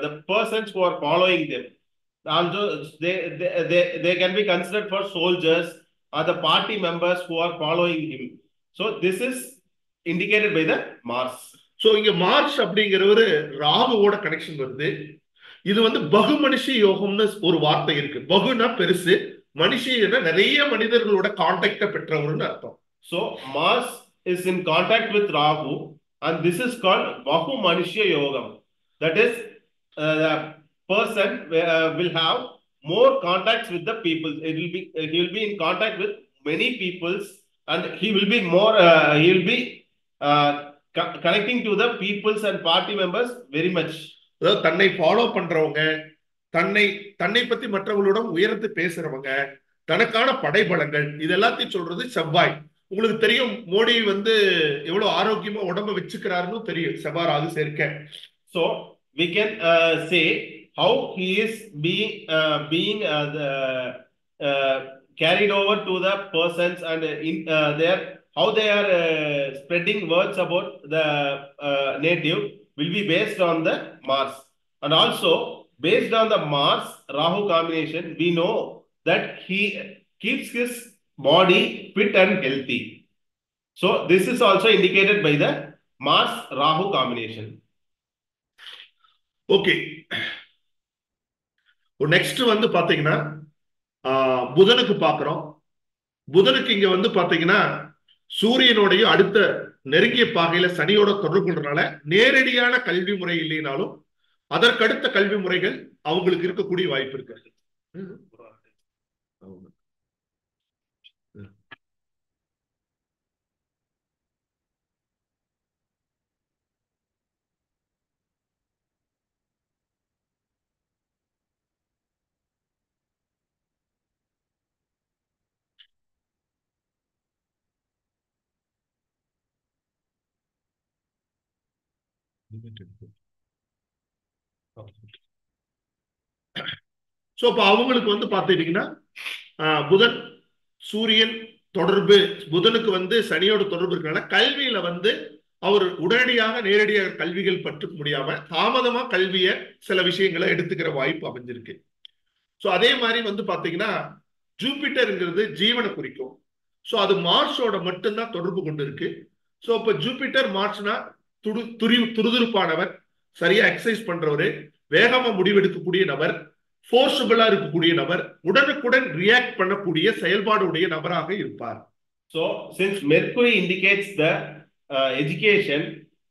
the persons who are following them. Also, they can be considered for soldiers or the party members who are following him. So this is indicated by the Mars. So இங்க March அப்படிங்கிறவரு ராகுவோட connection வருது. இது வந்து பகு மனுஷி யோகம்னு ஒரு வார்த்தை இருக்கு. பகுனா பெருசு, மனுஷினா நிறைய மனிதர்களோட கான்டாக்ட பெற்றவர்னு அர்த்தம். So Mars is in contact with Rahu, and this is called Bahu Manishya Yogam. That is, the person will have more contacts with the people. He will be in contact with many peoples, and he will be more. He will be connecting to the peoples and party members very much. அதாவது தன்னை follow பண்றவங்க, தன்னை பத்தி மற்றவங்களோட உயர்த்து பேசுறவங்க, தனக்கான படைபலங்கள், இது எல்லாத்தையும் சொல்றது செவ்வாய். உங்களுக்கு தெரியும் மோடி வந்து எவ்வளவு ஆரோக்கியமா உடம்ப வச்சுக்கிறாருன்னு தெரியும் செவ்வாய் ராகு சேர்க்க. So we can say how he is being carried over to the persons, and how they are spreading words about the native will be based on the Mars. And also based on the Mars Rahu combination, we know that he keeps his body fit and healthy. So this is also indicated by the Mars Rahu combination. Okay, next வந்து பாத்தீங்கன்னா புதனுக்கு பாக்குறோம். புதனுக்கு இங்க வந்து பாத்தீங்கன்னா சூரியனுடைய அடுத்த நெருங்கிய பாகையில சனியோட தொடர்பு கொள்றதுனால நேரடியான கல்வி முறை இல்லைனாலும் அதற்கடுத்த கல்வி முறைகள் அவங்களுக்கு இருக்கக்கூடிய வாய்ப்பு இருக்கு. சோ அப்ப அவங்களுக்கு வந்து பாத்துட்டீங்கன்னா புதன் சூரியன் தொடர்பு, புதனுக்கு வந்து சனியோட தொடர்பு இருக்கனால கல்வியில வந்து அவர் உடனடியாக நேரடியாக கல்விகள் பற்று முடியாம தாமதமா கல்விய சில விஷயங்களை எடுத்துக்கிற வாய்ப்பு அமைஞ்சிருக்கு. சோ அதே மாதிரி வந்து பாத்தீங்கன்னா ஜூபிட்டர்ங்கிறது ஜீவனை குறிக்கும். சோ அது மார்ஸோட மட்டும்தான் தொடர்பு கொண்டு இருக்கு. சோ இப்ப ஜூபிட்டர் மார்ச்னா துருதுருப்பானவர், சரியா எக்ஸசைஸ் பண்றவரு, வேகமா முடிவெடுக்கக்கூடிய நபர், ஃபோர்ஸபிளா இருக்கக்கூடிய நபர், உடனுக்குடன் ரியாக்ட் பண்ணக்கூடிய செயல்பாடுடைய நபராக இருப்பார். So since Mercury indicates the education,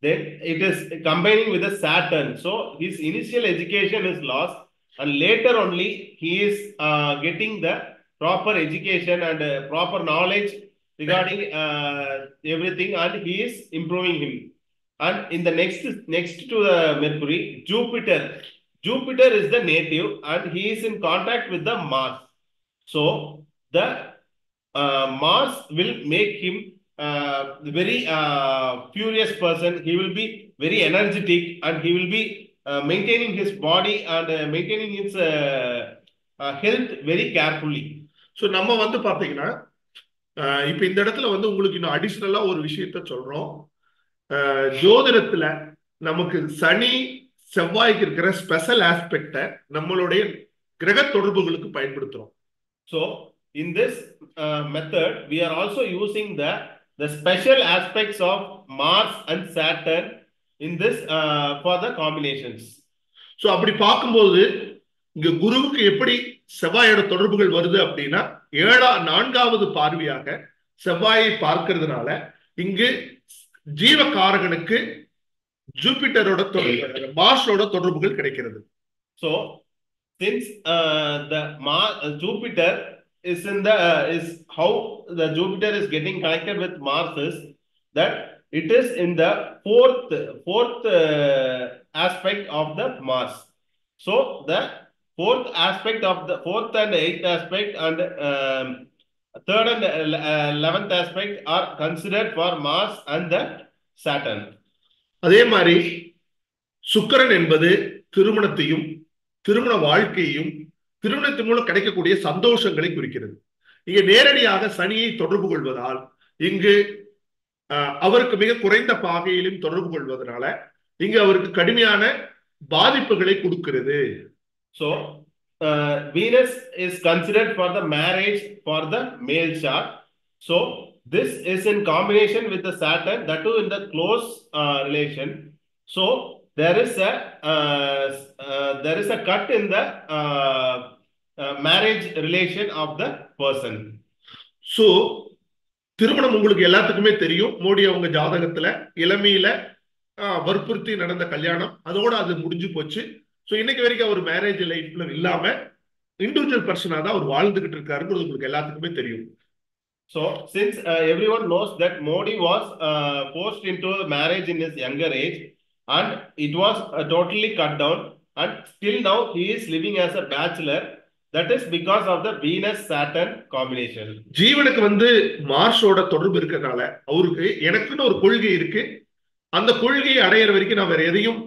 then it is combining with the Saturn. So his initial education is lost, and later only he is getting the proper education and proper knowledge regarding everything, and he is improving him. And in the next to the Mercury, Jupiter is the native, and he is in contact with the Mars. So the Mars will make him very furious person. He will be very energetic, and he will be maintaining his body and maintaining his health very carefully. So நம்ம வந்து பாத்தீங்கன்னா இப்ப இந்த இடத்துல வந்து உங்களுக்கு இன்னும் அடிஷனலா ஒரு விஷயத்த சொல்றோம். ஜோதிடத்துல நமக்கு சனி செவ்வாய்க்கு இருக்கிற ஸ்பெஷல் ஆஸ்பெக்ட நம்மளுடைய கிரக தொடர்புகளுக்கு பயன்படுத்துறோம். So in this method we are also using the the special aspects of Mars and Saturn in this for the combinations. So அப்படி பார்க்கும்போது இங்க குருவுக்கு எப்படி செவ்வாயோட தொடர்புகள் வருது அப்படின்னா நான்காவது பார்வையாக செவ்வாயை பார்க்கிறதுனால இங்கு ஜீவகாரகனுக்கு ஜூபிட்டரோட மார்ஸோட தொடர்புகள் கிடைக்கிறது. So since the Jupiter is in the is how the Jupiter is getting connected with Mars is that it is in the fourth aspect of the Mars. So the fourth aspect of the fourth and eighth aspect and third and 11th aspect are considered for Mars and the Saturn. அதே மாதிரி சுக்கிரன் என்பது திருமணத்தையும் திருமண வாழ்க்கையையும் திருமணத்தின் மூலம் கிடைக்கக்கூடிய சந்தோஷங்களை குறிக்கிறது. இங்க நேரடியாக சனியை தொடர்பு கொள்வதால் இங்கு அவருக்கு மிக குறைந்த பாகையிலும் தொடர்பு கொள்வதனால இங்கு அவருக்கு கடுமையான பாதிப்புகளை கொடுக்கிறது. So Venus is considered for the marriage for the male chart. So this is in combination with the Saturn, that too in the close relation. So there is a cut in the marriage relation of the person. So திருமணம் உங்களுக்கு எல்லாத்துக்குமே தெரியும். மோடி அவங்க ஜாதகத்துல இளமையில வற்புறுத்தி நடந்த கல்யாணம், அதோட அது முடிஞ்சு போச்சு. சோ இன்னைக்கு வரைக்கும் அவர் மேரேஜ் லைஃப்ல இல்லாம இண்டிவிஜுவல் பர்சனா தான் அவர் வாழ்ந்துகிட்டு இருக்காருங்கிறது உங்களுக்கு எல்லாத்துக்குமே தெரியும். So since everyone knows that Modi was forced into marriage in his younger age and it was totally cut down and still now he is living as a bachelor, that is because of the Venus Saturn combination. ஜீவனுக்கு மார்ஸோட தொடர்பு இருக்கிறதுனால அவருக்கு எனக்குன்னு ஒரு கொள்கை இருக்கு, அந்த கொள்கையை அடையிற வரைக்கும் நான் வேற எதையும்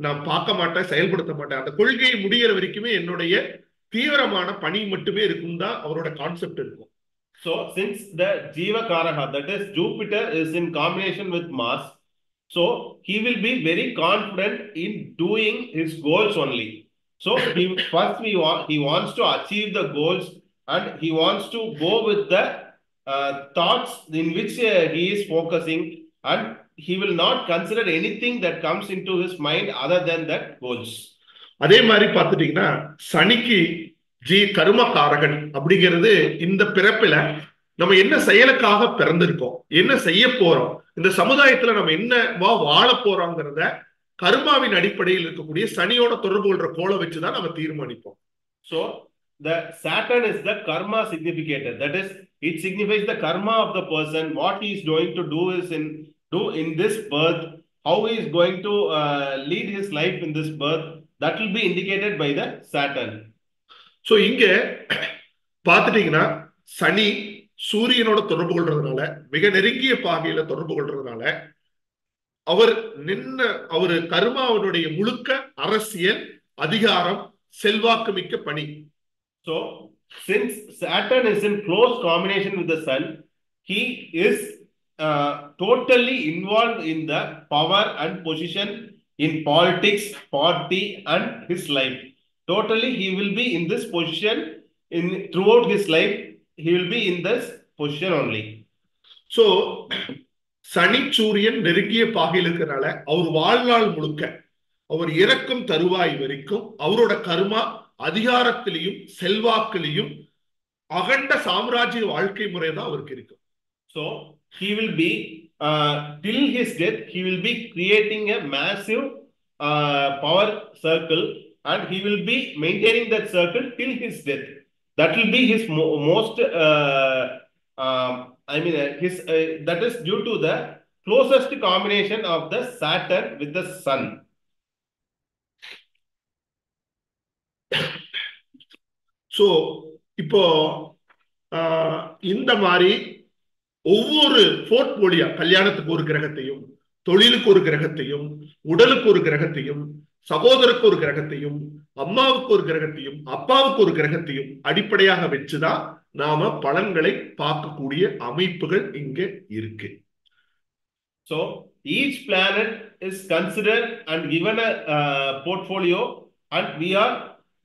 நான் பார்க்க மாட்டேன், செயல்படுத்த மாட்டேன், அந்த கொள்கையை முடிகிற வரைக்குமே என்னுடைய தீவிரமான பணி மட்டுமே இருக்கும் தான் அவரோட கான்செப்ட் இருக்கும். So since the Jiva Karaha, that is Jupiter, is in combination with Mars, so he will be very confident in doing his goals only. So he wants to achieve the goals and he wants to go with the thoughts in which he is focusing, and he will not consider anything that comes into his mind other than that goals. அதே மாதிரி பார்த்துட்டீங்கன்னா சனிக்கு கர்மகாரகன் அப்படிங்கிறது இந்த பிறப்பில நம்ம என்ன செயலுக்காக பிறந்திருக்கோம், என்ன செய்ய போறோம், இந்த சமுதாயத்துல நம்ம என்னவா வாழ போறோங்கிறத கர்மாவின் அடிப்படையில் இருக்கக்கூடிய சனியோட தொடர்பு கொள்ற கோலை வச்சுதான் நம்ம தீர்மானிப்போம். So the Saturn is the karma significator, that is it signifies the karma of the person, what he is going to do in this birth, how he is going to lead his life in this birth, that will be indicated by the Saturn. So இங்க பாத்துட்டீங்கன்னா சனி சூரியனோட தொடர்பு கொள்றதுனால மிக நெருங்கிய பாகையில தொடர்பு கொள்றதுனால அவரு கர்மாவனுடைய முழுக்க அரசியல், அதிகாரம், செல்வாக்கு மிக்க பணி. So since Saturn is in close combination with the Sun, he is totally involved in the power and position in politics, party and his life. Totally he will be in this position throughout his life. He will be in this position only. So சனி சூரியன் நெருங்கிய பாகையில் இருக்கிறனால அவர் வாழ்நாள் முழுக்க அவர் இறக்கும் தருவாய் வரைக்கும் அவரோட கர்மா அதிகாரத்திலையும் செல்வாக்கிலையும் அகண்ட சாம்ராஜ்ய வாழ்க்கை முறை தான் அவருக்கு இருக்கும். So he will be till his death he will be creating a massive power circle and he will be maintaining that circle till his death. That will be his most that is due to the closest combination of the Saturn with the Sun. So இப்போ இந்த மாதிரி ஒவ்வொரு portfolio, கல்யாணத்துக்கு ஒரு கிரகத்தையும், தொழிலுக்கு ஒரு கிரகத்தையும், உடலுக்கு ஒரு கிரகத்தையும், சகோதரருக்கு ஒரு கிரகத்தையும், அம்மாவுக்கு ஒரு கிரகத்தையும், அப்பாவுக்கு ஒரு கிரகத்தையும் அடிப்படையாக வச்சுதான் நாம பலன்களை பார்க்கக்கூடிய அமைப்புகள் இங்க இருக்கு. So each planet is considered and given a portfolio and we are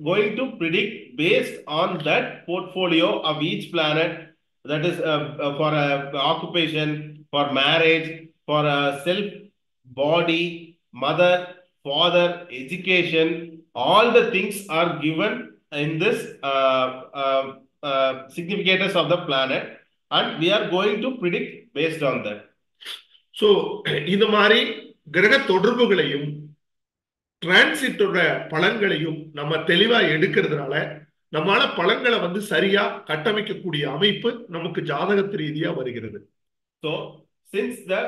going to predict based on that portfolio of each planet, that is for occupation, for marriage, for self, body, mother, father, education, all the things are given in this significators of the planet, and we are going to predict based on that. So இந்த மாதிரி கிரக தொடர்புகளையும் டிரான்சிட்டோட பலன்களையும் நம்ம தெளிவா எடுக்கிறதுனால நம்மளால பலன்களை வந்து சரியா கட்டமைக்கக்கூடிய அமைப்பு நமக்கு ஜாதகத்து ரீதியா வருகிறது. So since the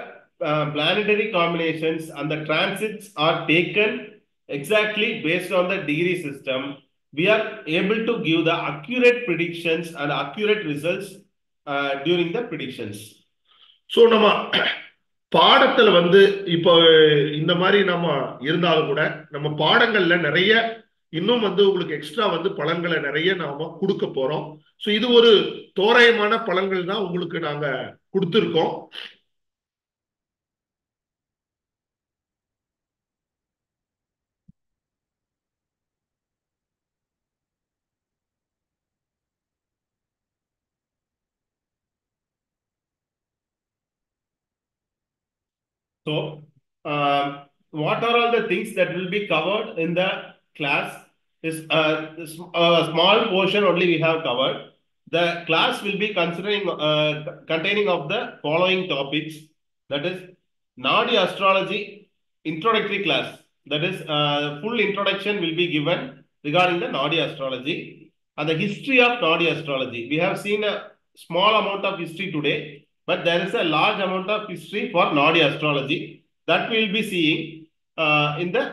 planetary combinations and the transits are taken exactly based on the degree system, we are able to give the accurate predictions and accurate results during the predictions. So நம்ம பாடத்துல வந்து இப்போ இந்த மாதிரி நம்ம இருந்தாலும் கூட நம்ம பாடங்கள்ல நிறைய இன்னும் வந்து உங்களுக்கு எக்ஸ்ட்ரா வந்து பலன்களை நிறைய நாம கொடுக்க போறோம். ஸோ இது ஒரு தோராயமான பலன்கள் தான் உங்களுக்கு நாங்க கொடுத்துருக்கோம். So, what are all the things that will be covered in the class? Is a small portion only we have covered. The class will be considering containing of the following topics. That is, Nadi astrology introductory class. That is, full introduction will be given regarding the Nadi astrology and the history of Nadi astrology. We have seen a small amount of history today, but there is a large amount of history for Nadi astrology that we will be seeing in the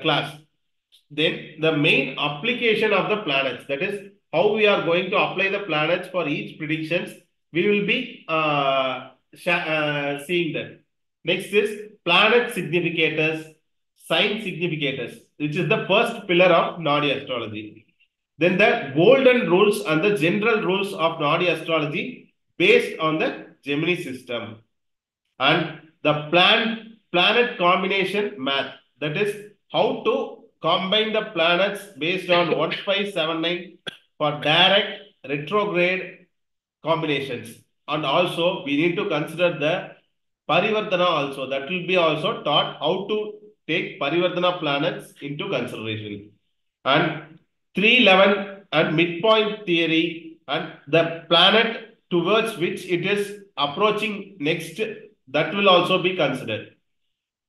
class. Then the main application of the planets, that is how we are going to apply the planets for each predictions, we will be seeing that. Next is planet significators, sign significators, which is the first pillar of Nadi astrology. Then the golden rules and the general rules of Nadi astrology based on the Gemini system, and the planet combination math, that is how to combine the planets based on 1579 for direct retrograde combinations. And also we need to consider the Parivartana also. That will be also taught how to take Parivartana planets into consideration. And 311 and midpoint theory and the planet towards which it is approaching next, that will also be considered.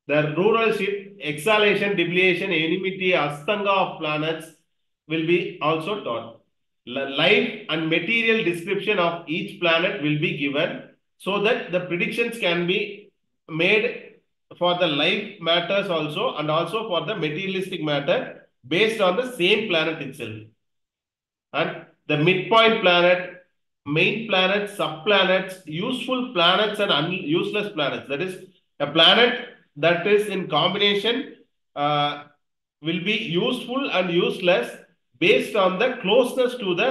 The ruralship, exhalation, debilation, enmity, astanga of planets will be also taught. Life and material description of each planet will be given so that the predictions can be made for the life matters also and also for the materialistic matter based on the same planet itself. And the midpoint planet, main planets, subplanets, useful planets and useless planets. That is, a planet that is in combination will be useful and useless based on the closeness to the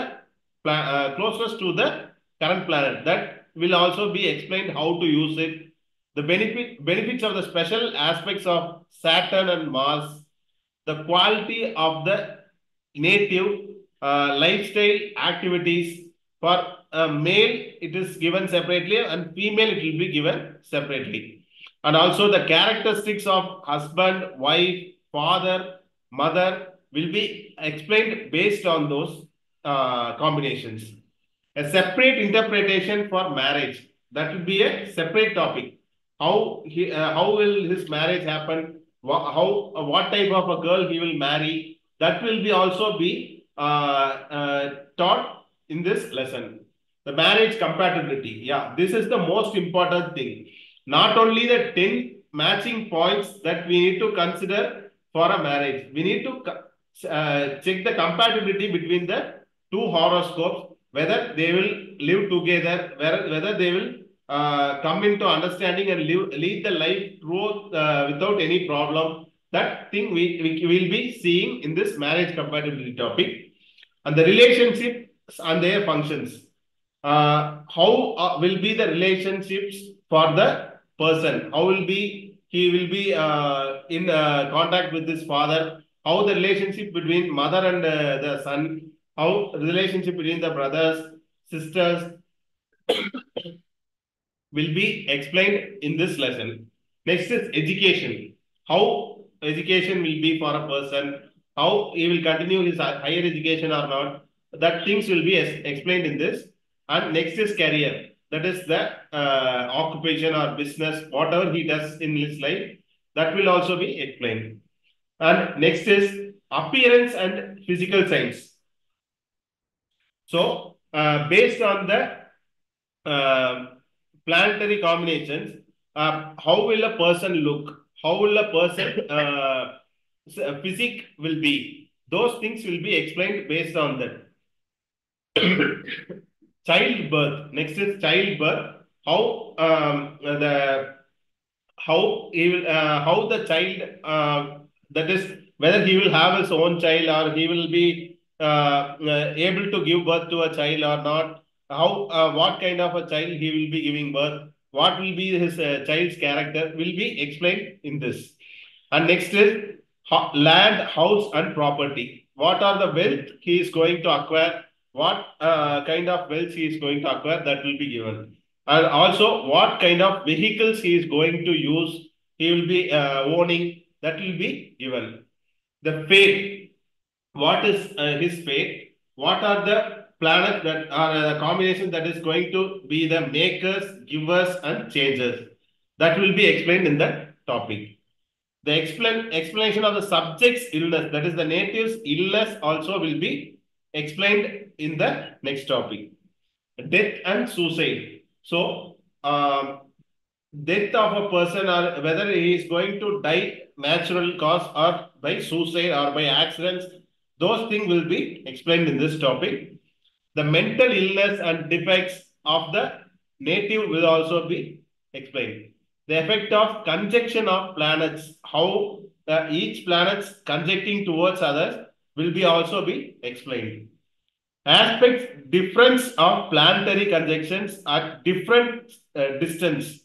current planet. That will also be explained how to use it. The benefits of the special aspects of Saturn and Mars, the quality of the native lifestyle activities. For male, it is given separately, and female, it will be given separately. And also the characteristics of husband, wife, father, mother will be explained based on those combinations. A separate interpretation for marriage, that will be a separate topic. How will his marriage happen? What type of a girl he will marry? That will be also be taught in this lesson. The marriage compatibility. Yeah, this is the most important thing. Not only the 10 matching points that we need to consider for a marriage. We need to check the compatibility between the two horoscopes, whether they will live together, whether they will come into understanding and lead the life through without any problem. That thing we will be seeing in this marriage compatibility topic. And the relationships and their functions. How will be the relationships for the person? How will be he will be in contact with his father? How the relationship between mother and the son? How the relationship between the brothers, sisters? will be explained in this lesson. Next is education. How education will be for a person, how he will continue his higher education or not. That things will be explained in this. And next is career. That is the occupation or business, whatever he does in his life, that will also be explained. And next is appearance and physical science. So, based on the planetary combinations, how will a person look? How will a person physique will be? Those things will be explained based on that. Childbirth. Next is childbirth. How how the child that is whether he will have his own child or he will be able to give birth to a child or not, how what kind of a child he will be giving birth, what will be his child's character will be explained in this. And next is land, house and property. What are the wealth he is going to acquire, what kind of wealth he is going to acquire, that will be given. And also what kind of vehicles he is going to use, he will be owning, that will be given. The fate, what is his fate, what are the planets that are the combination that is going to be the makers, givers and changers, that will be explained in that topic. The explanation of the subject's illness, that is the native's illness, also will be explained in the next topic. Death and suicide. So, death of a person or whether he is going to die natural cause or by suicide or by accidents, those things will be explained in this topic. The mental illness and defects of the native will also be explained. The effect of conjunction of planets, how each planets conjuncting towards others will be also be explained. Aspects difference of planetary conjunctions at different distance.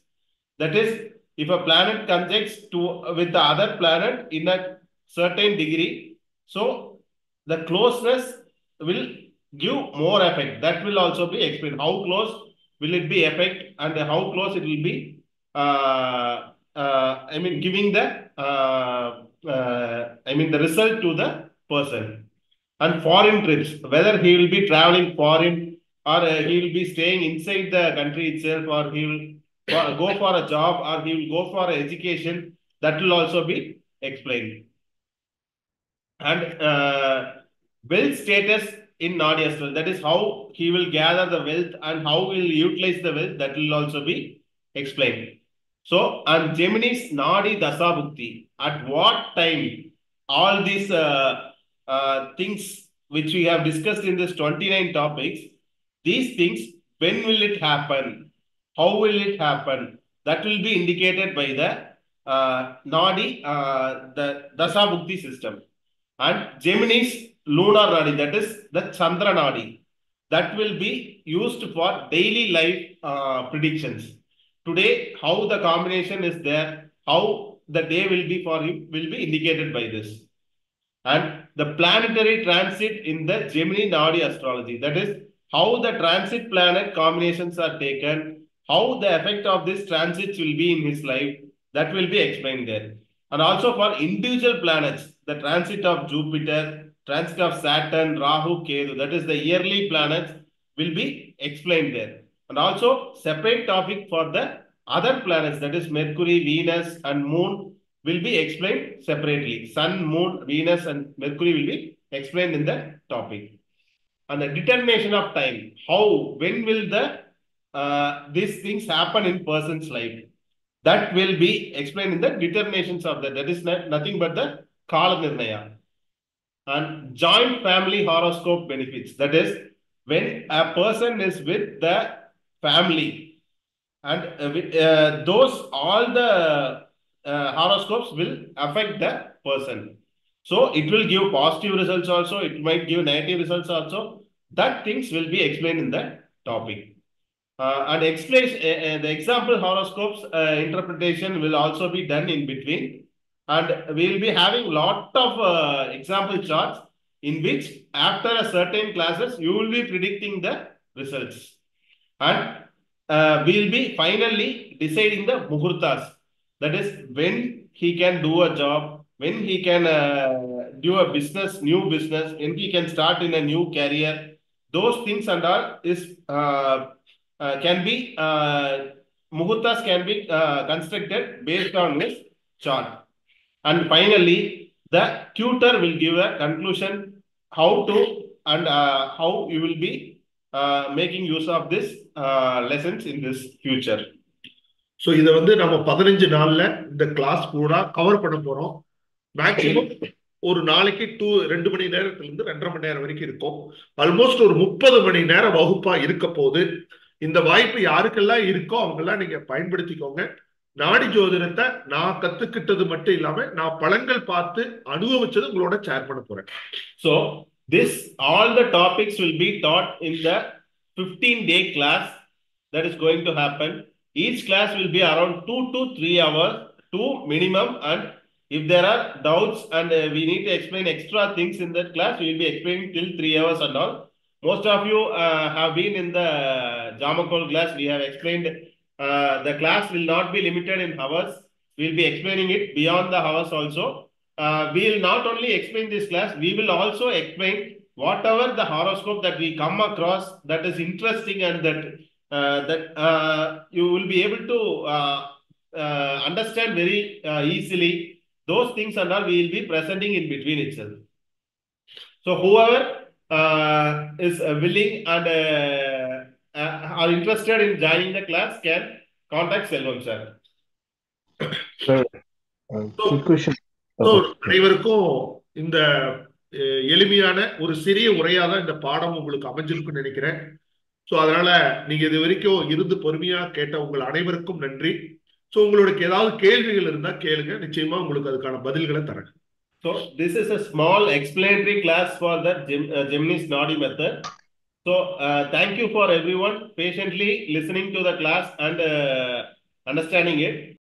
That is, if a planet conjuncts to with the other planet in a certain degree, so the closeness will give more effect. That will also be explained. How close will it be effect and how close it will be I mean giving the I mean the result to the person. And foreign trips, whether he will be traveling foreign or he will be staying inside the country itself or he will go for a job or he will go for education, that will also be explained. And wealth status in Nadi Astral, that is how he will gather the wealth and how he will utilize the wealth, that will also be explained. So, and Gemini's Nadi Dasabhukti, at what time all these things which we have discussed in this 29 topics, these things, when will it happen? How will it happen? That will be indicated by the Nadi, the Dasabhukti system. And Gemini's lunar Nadi, that is the Chandra Nadi, that will be used for daily life predictions. Today, how the combination is there, how the day will be for him will be indicated by this. And the planetary transit in the Gemini Nadi astrology, that is how the transit planet combinations are taken, how the effect of this transit will be in his life, that will be explained there. And also for individual planets, the transit of Jupiter, transit of Saturn, Rahu, Ketu, that is the yearly planets will be explained there. And also separate topic for the other planets, that is Mercury, Venus and Moon will be explained separately. Sun, Moon, Venus and Mercury will be explained in the topic. And the determination of time, how, when will the these things happen in person's life, that will be explained in the determinations of that. That is nothing but the Kala Nirnaya. And joint family horoscope benefits, that is when a person is with the family and those all the horoscopes will affect the person. So it will give positive results also, it might give negative results also. That things will be explained in the topic. And the example horoscopes interpretation will also be done in between. And we will be having lot of example charts in which after a certain classes, you will be predicting the results. And we'll be finally deciding the muhurtas. That is when he can do a job, when he can do a business, new business, when he can start in a new career. Those things and all is can be muhurtas can be constructed based on his chart. And finally, the tutor will give a conclusion how to and how you will be making use of this lessons in this future. So இதை வந்து நம்ம 15 நாள்ல இந்த class பூரா cover பண்ண போறோம். Maximum ஒரு நாளைக்கு 2 மணி நேரத்துல இருந்து 2.5 மணி நேரம் வரைக்கும் இருக்கும். ஆல்மோஸ்ட் ஒரு 30 மணி நேரம் வகுப்பா இருக்க போது. இந்த வாய்ப்பு யாருக்கெல்லாம் இருக்கோ அவங்கெல்லாம் நீங்க பயன்படுத்திக்கோங்க. நாடி ஜோதிடத்தை நான் கத்துக்கிட்டது மட்டும் இல்லாம நான் பலன்கள் பார்த்து அனுபவிச்சது உங்களோட ஷேர் பண்ண போறேன். So this all the topics will be taught in the 15-day class that is going to happen. Each class will be around 2 to 3 hours, 2 minimum. And if there are doubts and we need to explain extra things in that class, we will be explaining till 3 hours and all. Most of you have been in the Jamakol class. We have explained the class will not be limited in hours. We will be explaining it beyond the hours also. We will not only explain this class, we will also explain whatever the horoscope that we come across that is interesting and that you will be able to understand very easily. Those things and all we will be presenting in between itself. So whoever is willing and are interested in joining the class can contact Selvam sir. Sir, quick question. அனைவருக்கும் இந்த எளிமையான ஒரு சிறிய உரையாக இந்த பாடம் உங்களுக்கு அமைஞ்சிருக்குன்னு நினைக்கிறேன். So அதனால நீங்க இது வரைக்கும் இருந்து பொறுமையா கேட்ட உங்கள் அனைவருக்கும் நன்றி. ஸோ உங்களுக்கு ஏதாவது கேள்விகள் இருந்தா கேளுங்க, நிச்சயமா உங்களுக்கு அதுக்கான பதில்களை தரேன். So this is a small explanatory class for the Gemini's Nadi method. So thank you for everyone patiently listening to the class and understanding it.